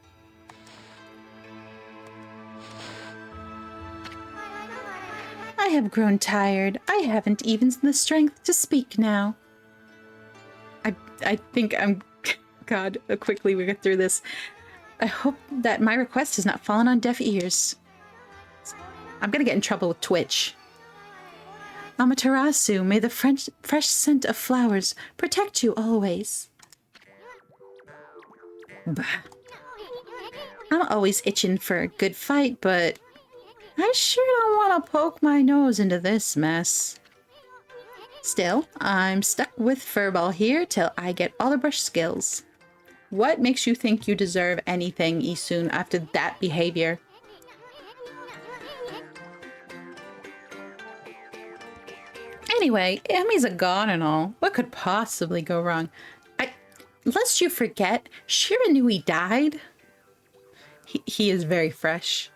A: I have grown tired. I haven't even the strength to speak now. I think I'm... God, quickly we get through this. I hope that my request has not fallen on deaf ears. I'm gonna get in trouble with Twitch. Amaterasu, may the fresh scent of flowers protect you always. Bah. I'm always itching for a good fight, but I sure don't want to poke my nose into this mess. Still, I'm stuck with Furball here till I get all the brush skills. What makes you think you deserve anything, Isun, after that behavior? Anyway, Emmy's a god and all. What could possibly go wrong? Lest you forget, Shiranui died. He is very fresh.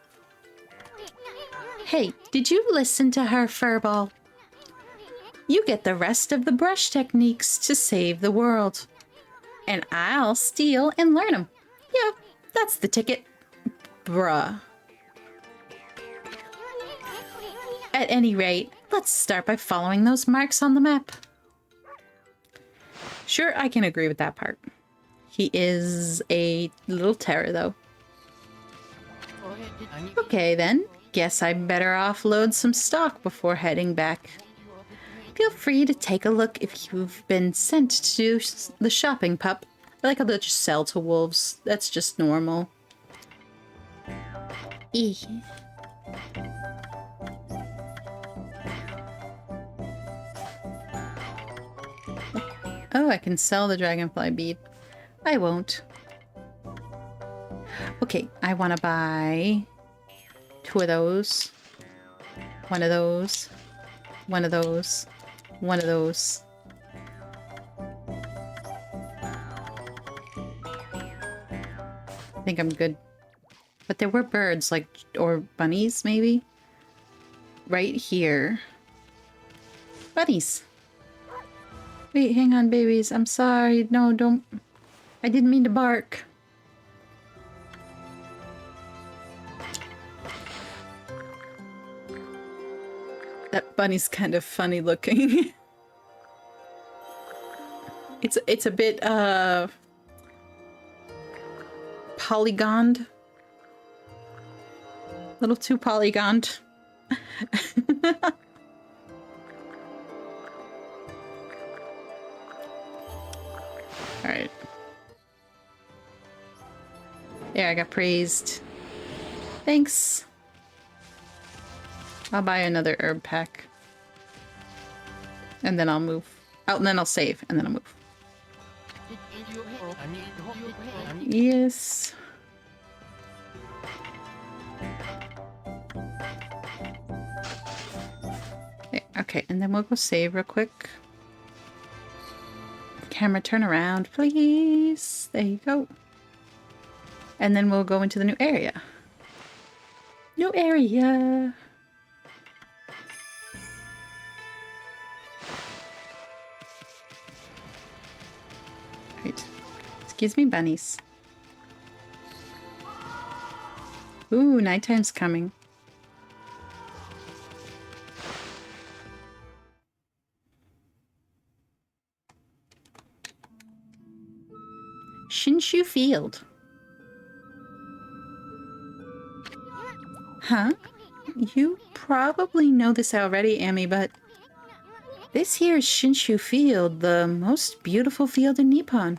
A: Hey, did you listen to her, Furball? You get the rest of the brush techniques to save the world. And I'll steal and learn them. Yeah, that's the ticket. Bruh. At any rate, let's start by following those marks on the map. Sure, I can agree with that part. He is a little terror, though. Okay, then. Guess I better offload some stock before heading back. Feel free to take a look if you've been sent to the shopping pup. I like how they'll just sell to wolves. That's just normal. Oh, I can sell the dragonfly bead. I won't. Okay, I want to buy 2 of those. 1 of those. 1 of those. 1 of those. I think I'm good. But there were birds, like, or bunnies, maybe? Right here. Bunnies. Wait, hang on, babies. I'm sorry. No, don't. I didn't mean to bark. That bunny's kind of funny looking. It's a bit polygoned. A little too polygoned. Alright. Yeah, I got praised. Thanks. I'll buy another herb pack. And then I'll move. Oh, and then I'll save, and then I'll move. Yes. Okay, and then we'll go save real quick. Camera, turn around, please. There you go. And then we'll go into the new area. New area. Right. Excuse me, bunnies. Ooh, nighttime's coming. Shinshu Field. Huh? You probably know this already, Amy, but this here is Shinshu Field, the most beautiful field in Nippon.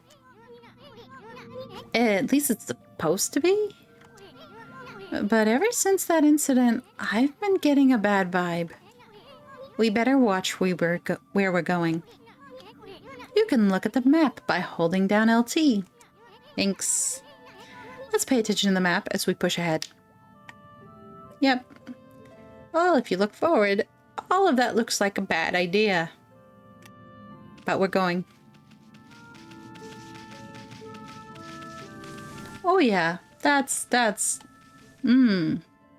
A: At least it's supposed to be. But ever since that incident, I've been getting a bad vibe. We better watch where we're going. You can look at the map by holding down LT. Thanks. Let's pay attention to the map as we push ahead. Yep. Well, if you look forward, all of that looks like a bad idea. But we're going. Oh yeah, that's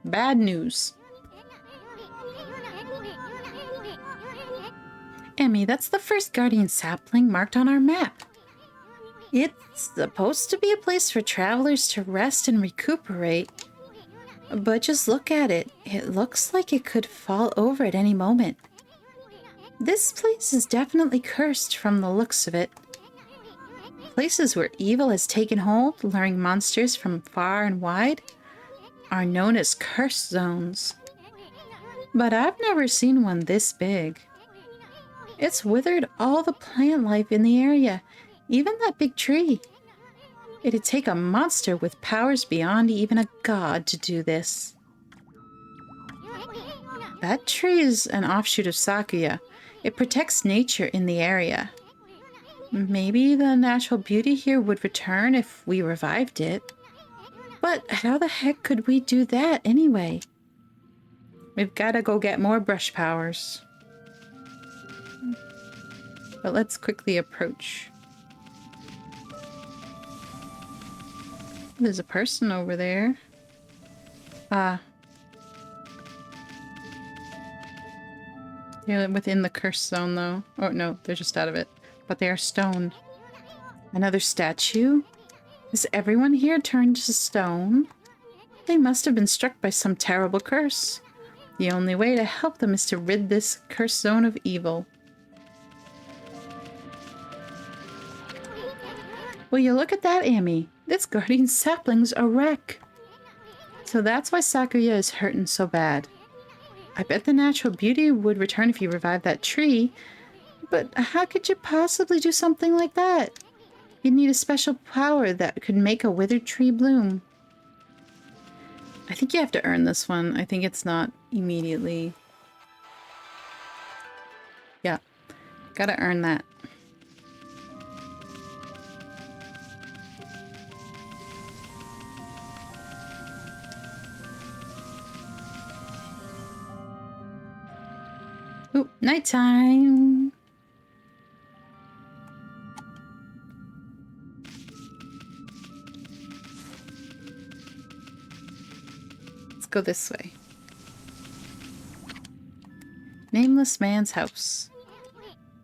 A: bad news. Emmy, that's the first guardian sapling marked on our map. It's supposed to be a place for travelers to rest and recuperate. But just look at it. It looks like it could fall over at any moment. This place is definitely cursed from the looks of it. Places where evil has taken hold, luring monsters from far and wide, are known as curse zones. But I've never seen one this big. It's withered all the plant life in the area, even that big tree. It'd take a monster with powers beyond even a god to do this. That tree is an offshoot of Sakuya. It protects nature in the area. Maybe the natural beauty here would return if we revived it. But how the heck could we do that anyway? We've got to go get more brush powers. But let's quickly approach. There's a person over there. They're within the curse zone, though. Oh, no, they're just out of it. But they are stone. Another statue? Is everyone here turned to stone? They must have been struck by some terrible curse. The only way to help them is to rid this cursed zone of evil. Will you look at that, Amy? This guardian sapling's a wreck. So that's why Sakuya is hurting so bad. I bet the natural beauty would return if you revived that tree, but how could you possibly do something like that? You'd need a special power that could make a withered tree bloom. I think you have to earn this one. I think it's not immediately. Yeah, gotta earn that. Ooh, nighttime. Let's go this way. Nameless man's house.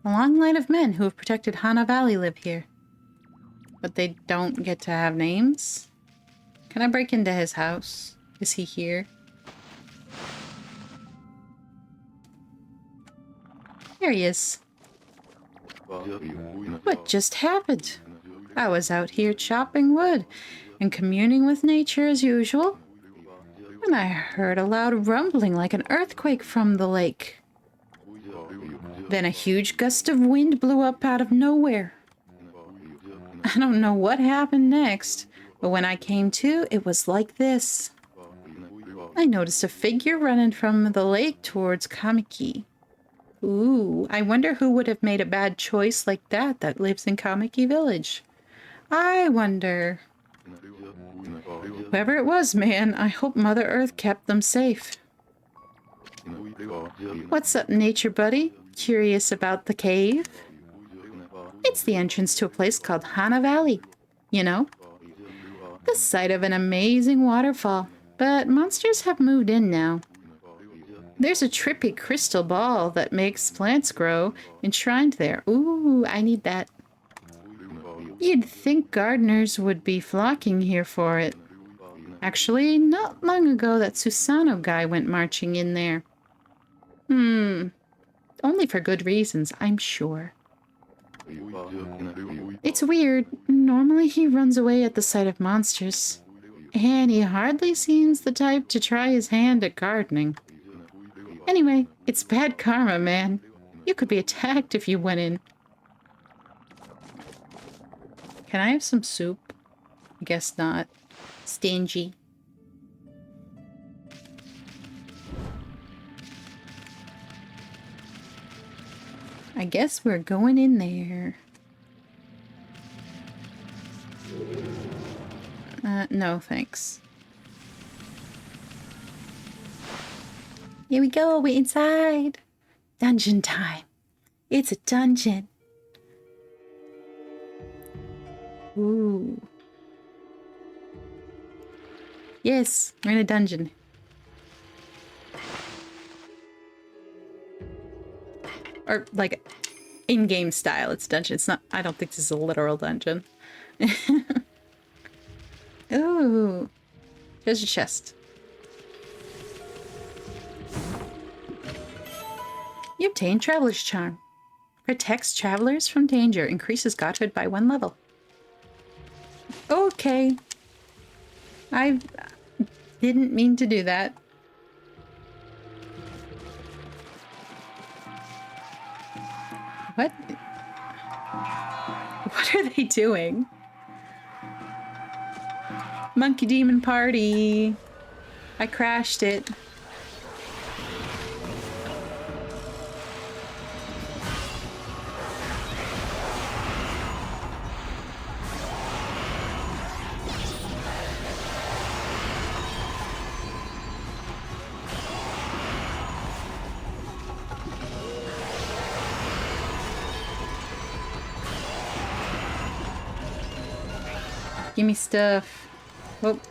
A: A long line of men who have protected Hana Valley live here. But they don't get to have names? Can I break into his house? Is he here? There he is. What just happened? I was out here chopping wood and communing with nature as usual, when I heard a loud rumbling like an earthquake from the lake. Then a huge gust of wind blew up out of nowhere. I don't know what happened next, but when I came to, it was like this. I noticed a figure running from the lake towards Kamiki. Ooh, I wonder who would have made a bad choice like that lives in Kamiki Village. I wonder. Whoever it was, man, I hope Mother Earth kept them safe. What's up, nature buddy? Curious about the cave? It's the entrance to a place called Hana Valley. You know? The site of an amazing waterfall. But monsters have moved in now. There's a trippy crystal ball that makes plants grow enshrined there. Ooh, I need that. You'd think gardeners would be flocking here for it. Actually, not long ago that Susano guy went marching in there. Only for good reasons, I'm sure. It's weird. Normally he runs away at the sight of monsters. And he hardly seems the type to try his hand at gardening. Anyway, it's bad karma, man. You could be attacked if you went in. Can I have some soup? Guess not. Stingy. I guess we're going in there. No, thanks. Here we go, we're inside. Dungeon time. It's a dungeon. Ooh. Yes, we're in a dungeon. Or like in-game style, it's dungeon. It's not, I don't think this is a literal dungeon. Ooh. There's a chest. You obtain Traveler's Charm. Protects travelers from danger. Increases godhood by 1 level. Okay. I didn't mean to do that. What? What are they doing? Monkey Demon Party. I crashed it. Give me stuff. Whoop.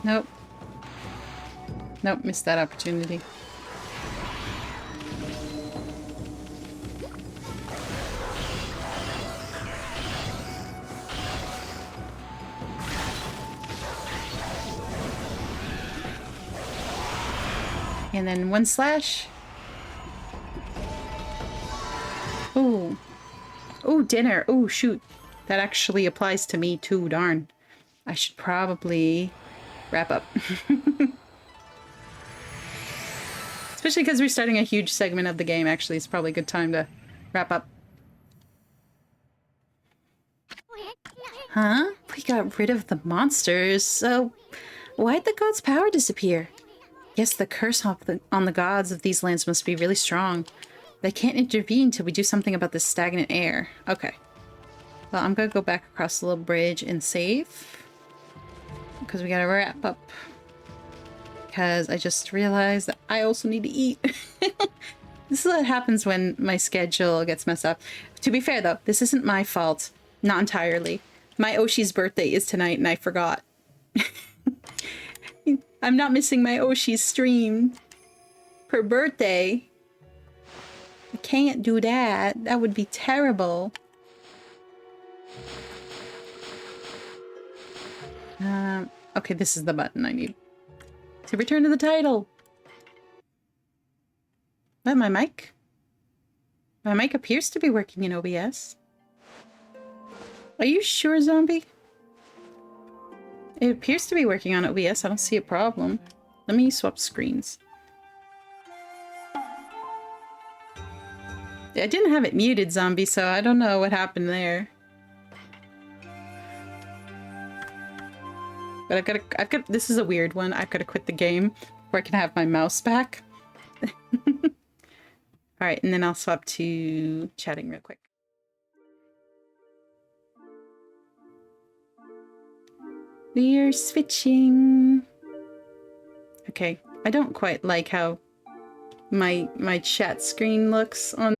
A: Nope. Nope, missed that opportunity. And then one slash. Ooh. Ooh, dinner. Ooh, shoot. That actually applies to me too, darn. I should probably wrap up. Especially because we're starting a huge segment of the game, actually. It's probably a good time to wrap up. Huh? We got rid of the monsters, so why'd the gods' power disappear? Guess the curse on the gods of these lands must be really strong. They can't intervene till we do something about this stagnant air. Okay. Well, I'm gonna go back across the little bridge and save. Because we gotta wrap up. Because I just realized that I also need to eat. This is what happens when my schedule gets messed up. To be fair, though, this isn't my fault. Not entirely. My Oshi's birthday is tonight and I forgot. I'm not missing my Oshi's stream. Her birthday. I can't do that. That would be terrible. Okay, this is the button I need. To return to the title. But my mic? My mic appears to be working in OBS. Are you sure, Zombie? It appears to be working on OBS. I don't see a problem. Let me swap screens. I didn't have it muted, Zombie, so I don't know what happened there. But I've got, this is a weird one. I've got to quit the game before I can have my mouse back. Alright, and then I'll swap to chatting real quick. We're switching. Okay, I don't quite like how my chat screen looks on